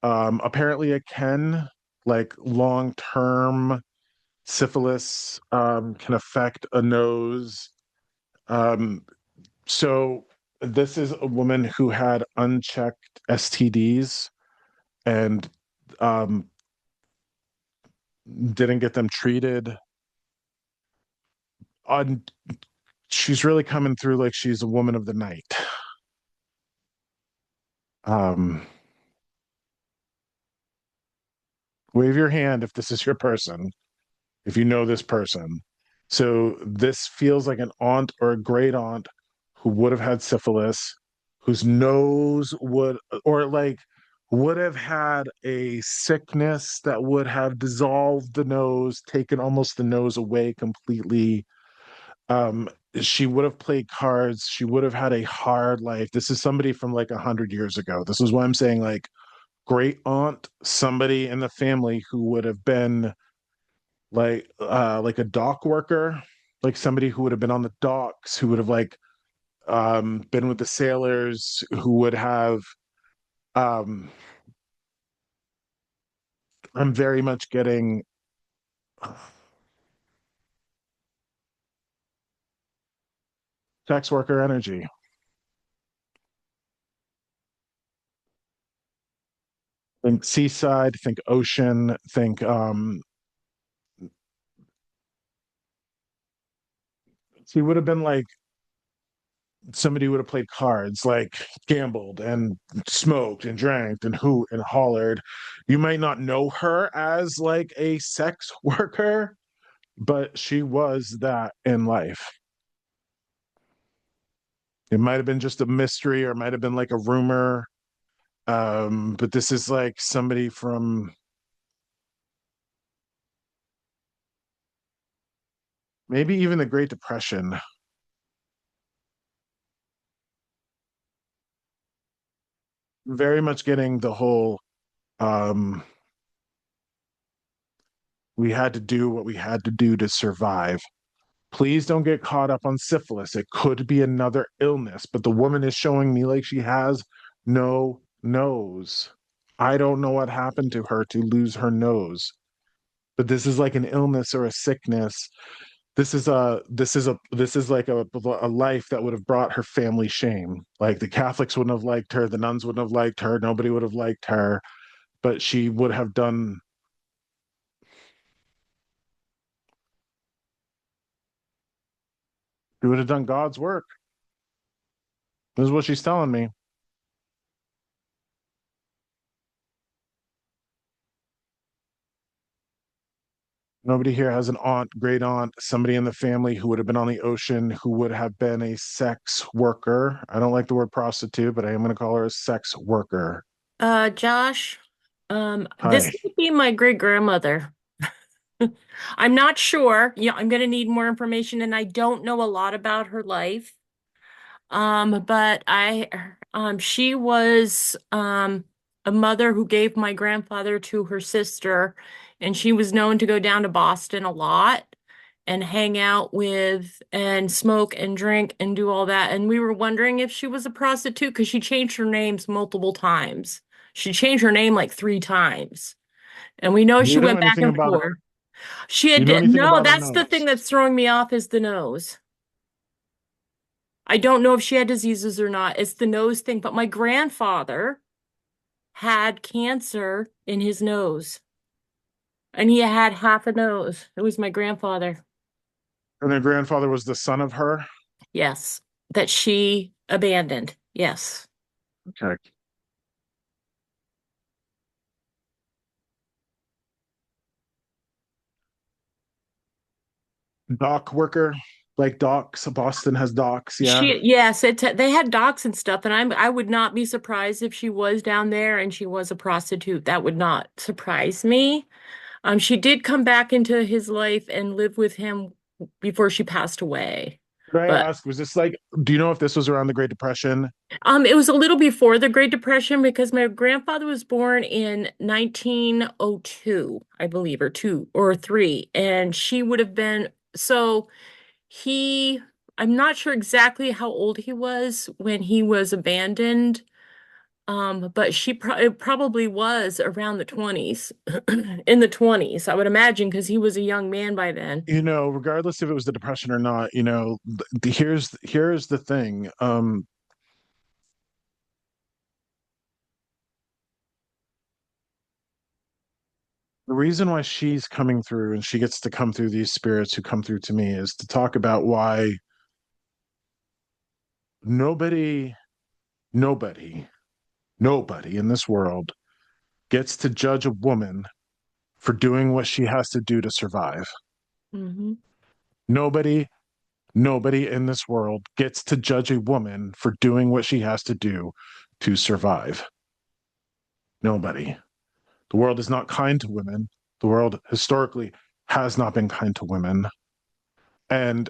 Apparently it can, like long-term syphilis can affect a nose. Um, so this is a woman who had unchecked STDs and um, didn't get them treated. On She's really coming through like she's a woman of the night. Um, Wave your hand if this is your person, if you know this person. So this feels like an aunt or a great aunt who would have had syphilis, whose nose would, or like would have had a sickness that would have dissolved the nose, taken almost the nose away completely. Um, she would have played cards. She would have had a hard life. This is somebody from like 100 years ago. This is why I'm saying like great aunt, somebody in the family who would have been like a dock worker, like somebody who would have been on the docks, who would have like been with the sailors, who would have um I'm very much getting sex worker energy. Think seaside, think ocean, think she would have been like somebody who would have played cards, like gambled and smoked and drank and hoot and hollered. You might not know her as like a sex worker, but she was that in life. It might have been just a mystery or it might have been like a rumor. But this is like somebody from maybe even the Great Depression. Very much getting the whole um we had to do what we had to do to survive. Please don't get caught up on syphilis. It could be another illness, but the woman is showing me like she has no nose. I don't know what happened to her to lose her nose, but this is like an illness or a sickness. This is like a life that would have brought her family shame. Like the Catholics wouldn't have liked her, the nuns wouldn't have liked her, nobody would have liked her, but she would have done she would have done God's work. This is what she's telling me. Nobody here has an aunt, great aunt, somebody in the family who would have been on the ocean, who would have been a sex worker. I don't like the word prostitute, but I am going to call her a sex worker. Josh, this Hi. might be my great grandmother. I'm not sure. Yeah, I'm gonna need more information, and I don't know a lot about her life. But she was a mother who gave my grandfather to her sister, and she was known to go down to Boston a lot and hang out with and smoke and drink and do all that. And we were wondering if she was a prostitute because she changed her names multiple times. She changed her name like 3 times. And we know Do she you know went back anything and about her? forth. She Do you had, know anything no, about her that's the thing nose? that's throwing me off is the nose. I don't know if she had diseases or not. It's the nose thing. But my grandfather had cancer in his nose, and he had half a nose. It was my grandfather. And her grandfather was the son of her? Yes, that she abandoned. Yes. Okay. Dock worker, like docks. Boston has docks, yeah. Yes, they had docks and stuff, and I would not be surprised if she was down there and she was a prostitute. That would not surprise me. She did come back into his life and live with him before she passed away. Could I But ask, was this like, do you know if this was around the Great Depression? it was a little before the Great Depression because my grandfather was born in 1902, I believe, or two or three, and she would have been so he I'm not sure exactly how old he was when he was abandoned. But it probably was around the 20s, in the 20s, I would imagine, because he was a young man by then. You know, regardless if it was the Depression or not, you know, here's the thing. The reason why she's coming through and she gets to come through these spirits who come through to me is to talk about why nobody, nobody, nobody in this world gets to judge a woman for doing what she has to do to survive. Hmm. Nobody, nobody in this world gets to judge a woman for doing what she has to do to survive. Nobody. The world is not kind to women. The world historically has not been kind to women. And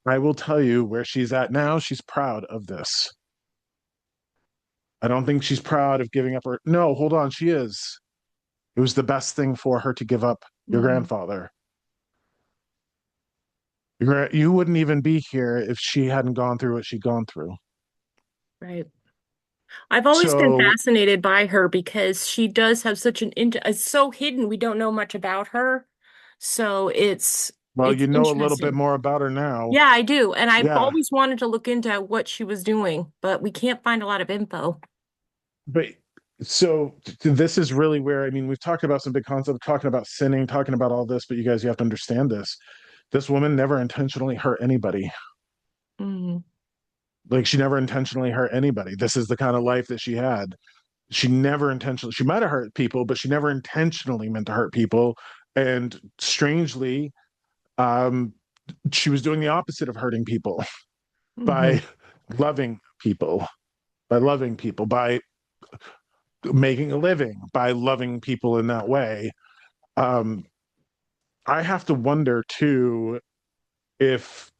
I will tell you where she's at now, she's proud of this. I don't think she's proud of giving up her. No, hold on, she is. It was the best thing for her to give up your Hmm. grandfather. You wouldn't even be here if she hadn't gone through what she'd gone through. Right. I've always been So, fascinated by her because she does have such it's so hidden. We don't know much about her. So well, it's you know a little bit interesting. more about her now. Yeah, I do. And I've Yeah. always wanted to look into what she was doing, but we can't find a lot of info. But so this is really where, I mean, we've talked about some big concepts, talking about sinning, talking about all this, but you guys, you have to understand this. This woman never intentionally hurt anybody. Mm, Like she never intentionally hurt anybody. This is the kind of life that she had. She never intentionally, she might have hurt people, but she never intentionally meant to hurt people. And strangely, um, she was doing the opposite of hurting people hmm. by loving people, by loving people, by making a living, by loving people in that way. Um, I have to wonder too if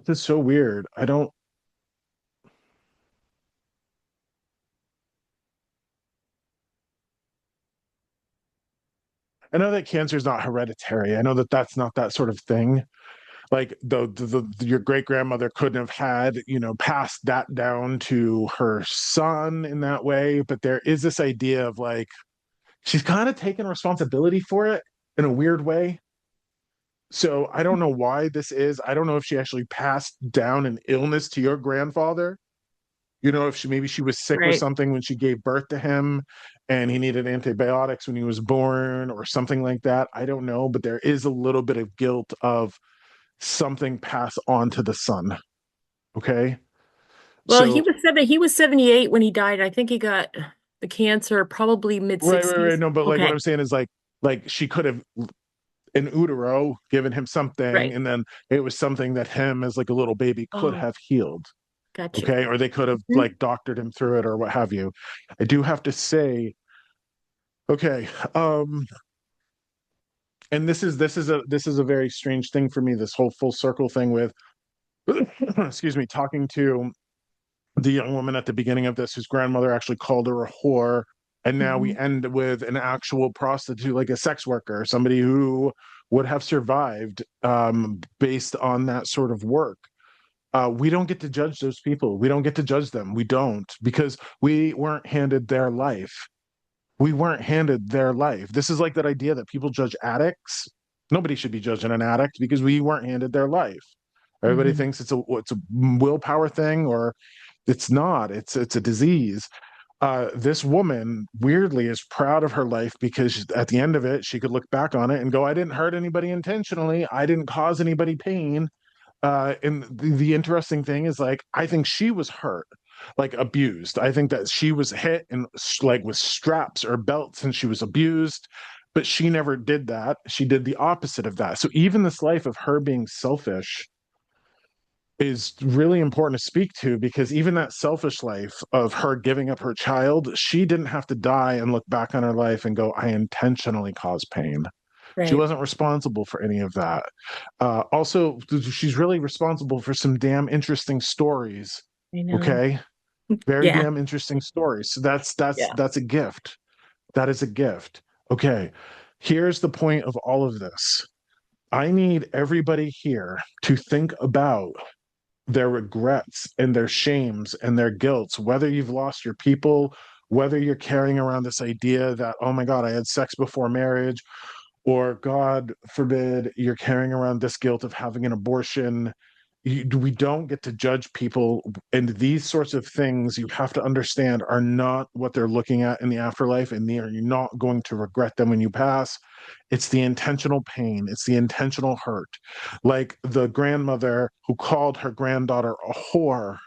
this is so weird. I know that cancer is not hereditary. I know that that's not that sort of thing. Like your great grandmother couldn't have had, you know, passed that down to her son in that way. But there is this idea of like she's kind of taken responsibility for it in a weird way. So I don't know why this is. I don't know if she actually passed down an illness to your grandfather. You know, if she was sick with Right. something when she gave birth to him and he needed antibiotics when he was born or something like that. I don't know, but there is a little bit of guilt of something pass on to the son. Okay. Well, So he was 78 when he died. I think he got the cancer probably mid right. 60s. No, but like what Okay. I'm saying is like she could have in utero given him something, Right. and then it was something that him as like a little baby could Oh, have healed. gotcha. Okay. Or they could have Mhm. like doctored him through it or what have you. I do have to say, okay, and this is a very strange thing for me, this whole full circle thing with excuse me, talking to the young woman at the beginning of this whose grandmother actually called her a whore, and now we Mhm. end with an actual prostitute, like a sex worker, somebody who would have survived based on that sort of work. We don't get to judge those people. We don't get to judge them. We don't, because we weren't handed their life. We weren't handed their life. This is like that idea that people judge addicts. Nobody should be judging an addict because we weren't handed their life. Everybody Mhm. thinks it's a willpower thing, or it's not. It's a disease. This woman weirdly is proud of her life because at the end of it, she could look back on it and go, "I didn't hurt anybody intentionally. I didn't cause anybody pain." And the interesting thing is, like, I think she was hurt, like abused. I think that she was hit and like with straps or belts and she was abused, but she never did that. She did the opposite of that. So even this life of her being selfish, is really important to speak to, because even that selfish life of her giving up her child, she didn't have to die and look back on her life and go, I intentionally caused pain. She Right. wasn't responsible for any of that. Also, she's really responsible for some damn interesting stories. I know. Okay. Very Yeah. damn interesting stories. So Yeah. that's a gift. That is a gift. Okay. Here's the point of all of this. I need everybody here to think about their regrets and their shames and their guilts, whether you've lost your people, whether you're carrying around this idea that, oh my God, I had sex before marriage, or God forbid, you're carrying around this guilt of having an abortion. We don't get to judge people. And these sorts of things, you have to understand, are not what they're looking at in the afterlife, and you're not going to regret them when you pass. It's the intentional pain, it's the intentional hurt. Like the grandmother who called her granddaughter a whore.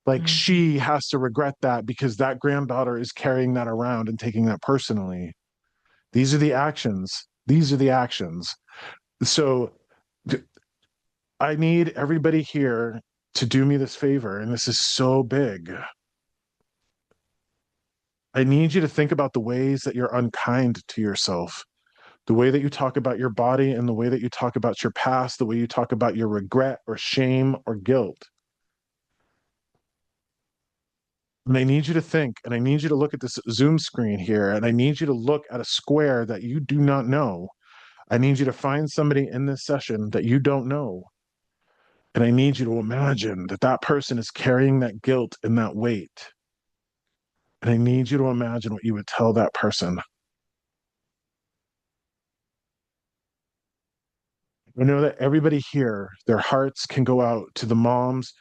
Like she has to regret that because that granddaughter is carrying that around and taking that personally. These are the actions. These are the actions. So I need everybody here to do me this favor, and this is so big. I need you to think about the ways that you're unkind to yourself, the way that you talk about your body, and the way that you talk about your past, the way you talk about your regret or shame or guilt. And I need you to think, and I need you to look at this Zoom screen here, and I need you to look at a square that you do not know. I need you to find somebody in this session that you don't know. And I need you to imagine that that person is carrying that guilt and that weight. And I need you to imagine what you would tell that person. I know that everybody here, their hearts can go out to the moms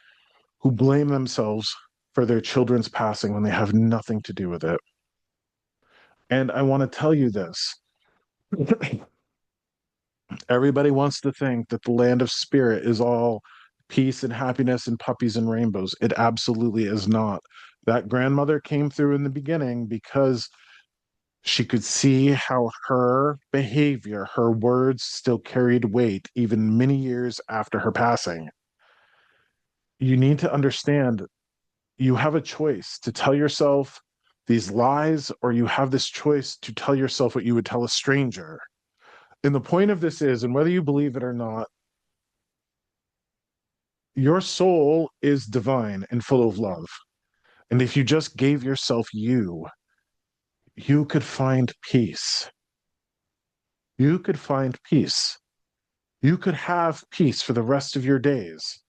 who blame themselves for their children's passing when they have nothing to do with it. And I want to tell you this. Everybody wants to think that the land of spirit is all peace and happiness and puppies and rainbows. It absolutely is not. That grandmother came through in the beginning because she could see how her behavior, her words still carried weight even many years after her passing. You need to understand you have a choice to tell yourself these lies, or you have this choice to tell yourself what you would tell a stranger. And the point of this is, and whether you believe it or not, your soul is divine and full of love. And if you just gave yourself you could find peace. You could find peace. You could have peace for the rest of your days.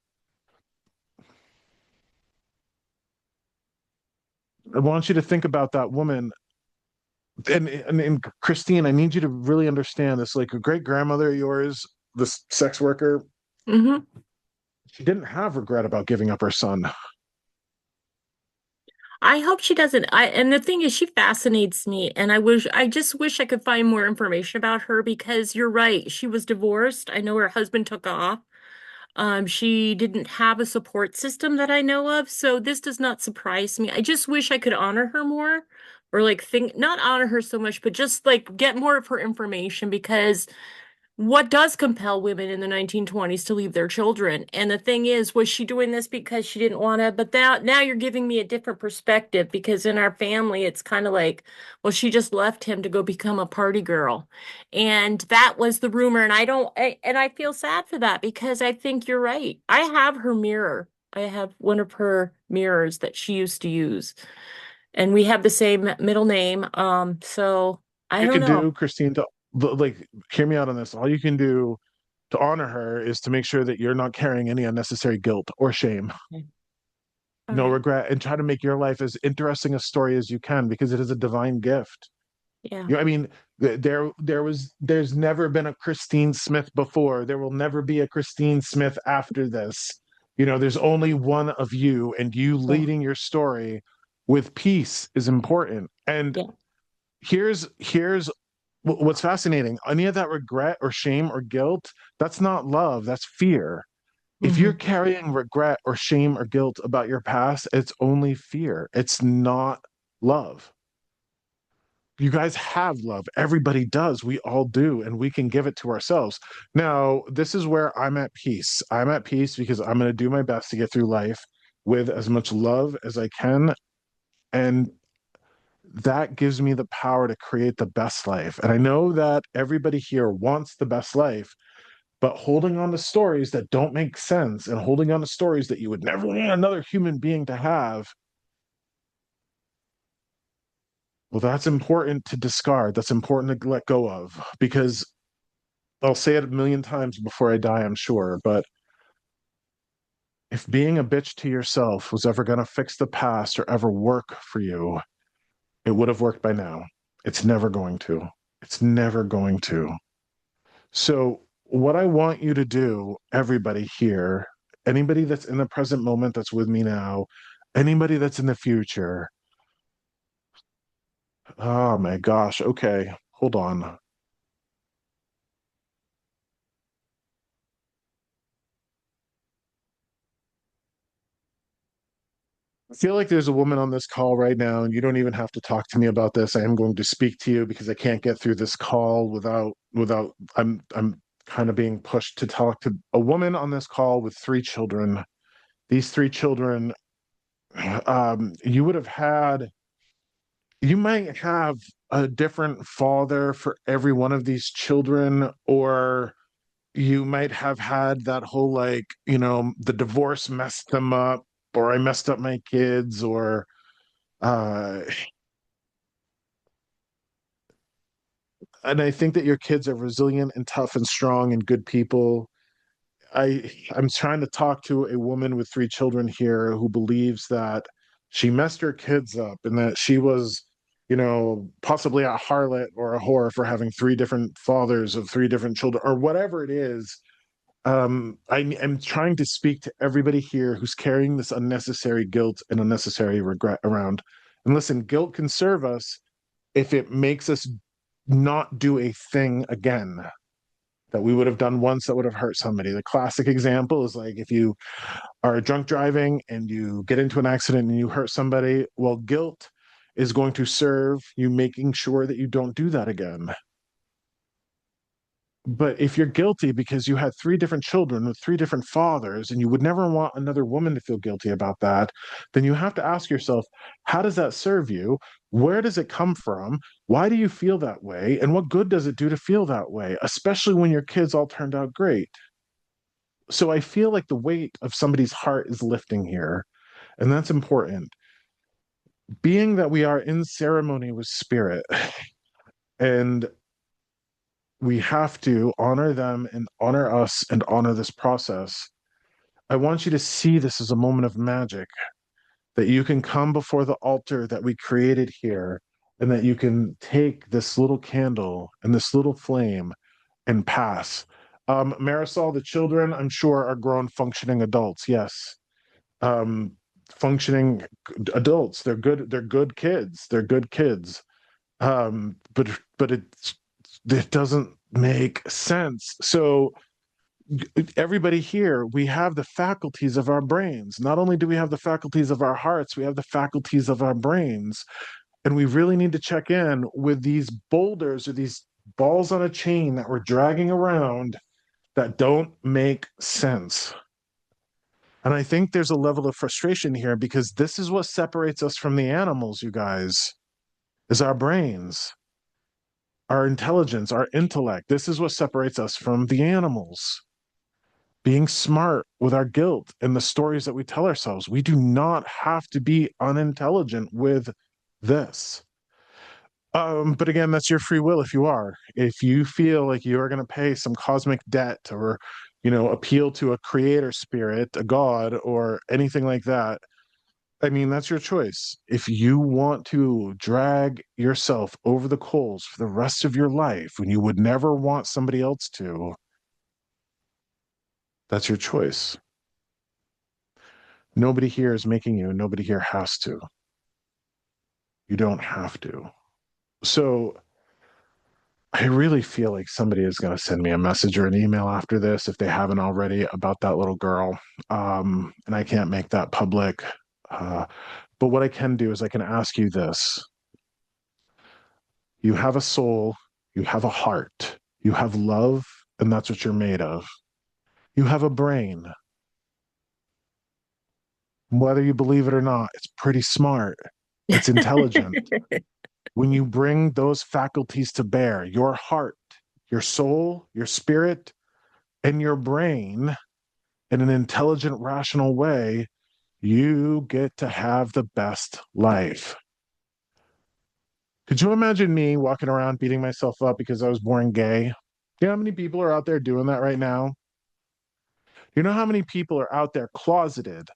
I want you to think about that woman. And Christine, I need you to really understand this. Like a great grandmother of yours, this sex worker, Mm-hmm. she didn't have regret about giving up her son. I hope she doesn't. And the thing is, she fascinates me, and I just wish I could find more information about her because you're right. She was divorced. I know her husband took off. She didn't have a support system that I know of, so this does not surprise me. I just wish I could honor her more, or like think, not honor her so much, but just like get more of her information because what does compel women in the 1920s to leave their children? And the thing is, was she doing this because she didn't want to? But now you're giving me a different perspective because in our family, it's kind of like, well, she just left him to go become a party girl. And that was the rumor. And and I feel sad for that because I think you're right. I have her mirror. I have one of her mirrors that she used to use. And we have the same middle name. So I You don't could know. do, Christine, to like hear me out on this. All you can do to honor her is to make sure that you're not carrying any unnecessary guilt or shame, All no right. regret, and try to make your life as interesting a story as you can because it is a divine gift. Yeah. You know, I mean, there's never been a Christine Smith before. There will never be a Christine Smith after this. You know, there's only one of you, and you Yeah. leading your story with peace is important. And Yeah. here's what's fascinating. Any of that regret or shame or guilt, that's not love, that's fear. If you're Hmm. carrying regret or shame or guilt about your past, it's only fear. It's not love. you guys have love. Everybody does. We all do, and we can give it to ourselves. Now, this is where I'm at peace. I'm at peace because I'm going to do my best to get through life with as much love as I can. And that gives me the power to create the best life. And I know that everybody here wants the best life, but holding on to stories that don't make sense and holding on to stories that you would never want another human being to have, well, that's important to discard. That's important to let go of, because I'll say it a million times before I die, I'm sure, but if being a bitch to yourself was ever going to fix the past or ever work for you, it would have worked by now. It's never going to. It's never going to. So, what I want you to do, everybody here, anybody that's in the present moment that's with me now, anybody that's in the future, oh my gosh, okay, hold on. I feel like there's a woman on this call right now, and you don't even have to talk to me about this. I am going to speak to you because I can't get through this call without I'm kind of being pushed to talk to a woman on this call with 3 children. These 3 children, you would have had, you might have a different father for every one of these children, or you might have had that whole, like, the divorce messed them up, or I messed up my kids, or uh and I think that your kids are resilient and tough and strong and good people. I'm trying to talk to a woman with 3 children here who believes that she messed her kids up and that she was, possibly a harlot or a whore for having 3 different fathers of 3 different children or whatever it is. I'm trying to speak to everybody here who's carrying this unnecessary guilt and unnecessary regret around. And listen, guilt can serve us if it makes us not do a thing again that we would have done once that would have hurt somebody. The classic example is like if you are drunk driving and you get into an accident and you hurt somebody, well, guilt is going to serve you making sure that you don't do that again. But if you're guilty because you had 3 different children with 3 different fathers and you would never want another woman to feel guilty about that, then you have to ask yourself, how does that serve you? Where does it come from? Why do you feel that way? And what good does it do to feel that way, especially when your kids all turned out great? So I feel like the weight of somebody's heart is lifting here, and that's important. Being that we are in ceremony with spirit, and we have to honor them and honor us and honor this process. I want you to see this as a moment of magic, that you can come before the altar that we created here, and that you can take this little candle and this little flame and pass. Marisol, the children, I'm sure, are grown, functioning adults. Yes. Um, Functioning adults. They're good. They're good kids. They're good kids. But it doesn't make sense. So everybody here, we have the faculties of our brains. Not only do we have the faculties of our hearts, we have the faculties of our brains. And we really need to check in with these boulders or these balls on a chain that we're dragging around that don't make sense. And I think there's a level of frustration here because this is what separates us from the animals, you guys, is our brains, our intelligence, our intellect. This is what separates us from the animals. Being smart with our guilt and the stories that we tell ourselves. We do not have to be unintelligent with this. But again, that's your free will if you are. If you feel like you are going to pay some cosmic debt or, appeal to a creator spirit, a god, or anything like that, I mean, that's your choice. If you want to drag yourself over the coals for the rest of your life when you would never want somebody else to, that's your choice. Nobody here is making you, nobody here has to. You don't have to. So I really feel like somebody is going to send me a message or an email after this, if they haven't already, about that little girl. And I can't make that public. But what I can do is I can ask you this. You have a soul, you have a heart, you have love, and that's what you're made of. You have a brain. Whether you believe it or not, it's pretty smart. It's intelligent. When you bring those faculties to bear, your heart, your soul, your spirit, and your brain in an intelligent, rational way, you get to have the best life. Could you imagine me walking around beating myself up because I was born gay? You know how many people are out there doing that right now? You know how many people are out there closeted,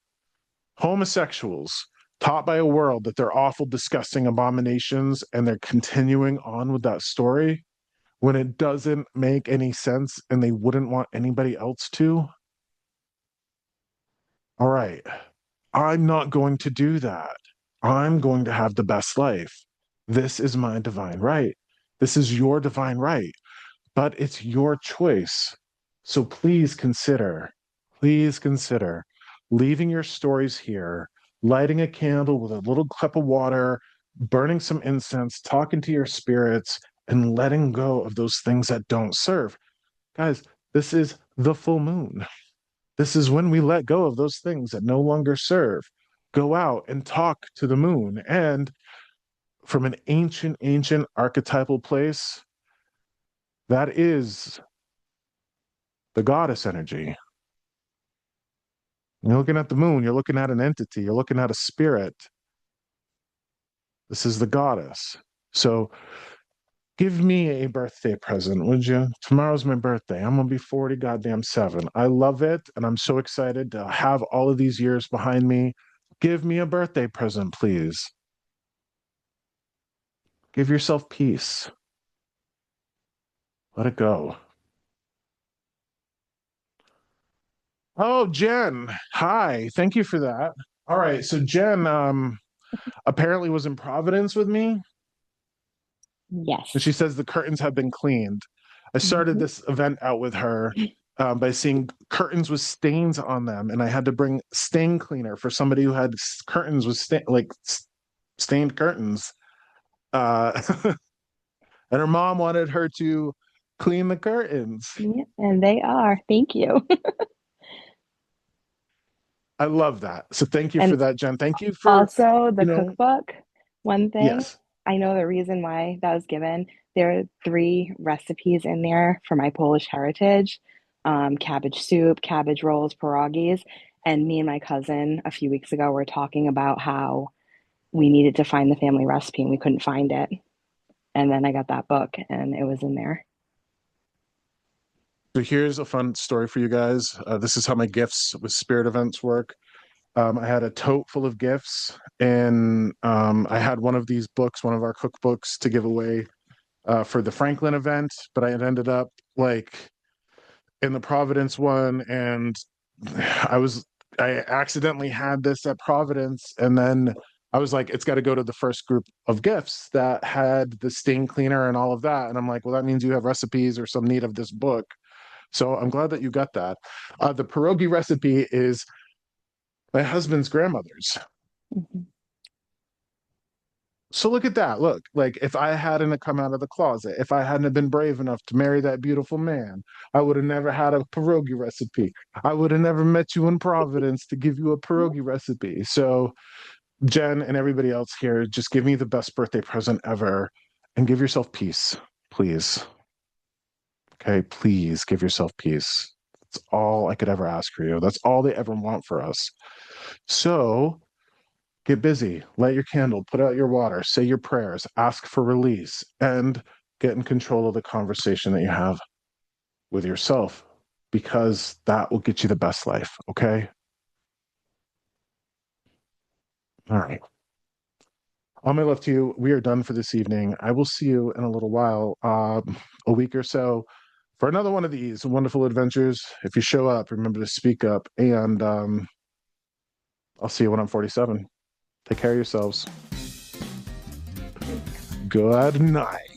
homosexuals, taught by a world that they're awful, disgusting abominations, and they're continuing on with that story when it doesn't make any sense and they wouldn't want anybody else to? All right, I'm not going to do that. I'm going to have the best life. This is my divine right. This is your divine right, but it's your choice. So please consider leaving your stories here, lighting a candle with a little cup of water, burning some incense, talking to your spirits, and letting go of those things that don't serve. Guys, this is the full moon. This is when we let go of those things that no longer serve. Go out and talk to the moon. And from an ancient archetypal place, that is the goddess energy. You're looking at the moon, you're looking at an entity, you're looking at a spirit. This is the goddess. So give me a birthday present, would you? Tomorrow's my birthday. I'm gonna be 40 goddamn 7. I love it, and I'm so excited to have all of these years behind me. Give me a birthday present, please. Give yourself peace. Let it go. Oh, Jen. Hi. Thank you for that. All right. So Jen apparently was in Providence with me. Yes. And she says the curtains have been cleaned. I started this event out with her by seeing curtains with stains on them, and I had to bring stain cleaner for somebody who had curtains with stained curtains. And her mom wanted her to clean the curtains. Yeah, and they are. Thank you. I love that. So thank you And for that, Jen. Thank you for, also the cookbook. One thing, yes. I know the reason why that was given. There are 3 recipes in there for my Polish heritage, cabbage soup, cabbage rolls, pierogies. And me and my cousin a few weeks ago were talking about how we needed to find the family recipe and we couldn't find it. And then I got that book and it was in there. So here's a fun story for you guys. This is how my gifts with spirit events work. I had a tote full of gifts, and I had one of these books, one of our cookbooks, to give away for the Franklin event, but I had ended up like in the Providence one, and I accidentally had this at Providence, and then I was like, it's got to go to the first group of gifts that had the stain cleaner and all of that, and I'm like, well, that means you have recipes or some need of this book. So I'm glad that you got that. The pierogi recipe is my husband's grandmother's. Mm-hmm. So look at that. Look, like if I hadn't come out of the closet, if I hadn't been brave enough to marry that beautiful man, I would have never had a pierogi recipe. I would have never met you in Providence to give you a pierogi recipe. So Jen and everybody else here, just give me the best birthday present ever and give yourself peace, please. Okay, please give yourself peace. That's all I could ever ask for you. That's all they ever want for us. So get busy, light your candle, put out your water, say your prayers, ask for release, and get in control of the conversation that you have with yourself, because that will get you the best life. Okay? All right. All my love to you. We are done for this evening. I will see you in a little while, a week or so, for another one of these wonderful adventures. If you show up, remember to speak up, and I'll see you when I'm 47. Take care of yourselves. Good night.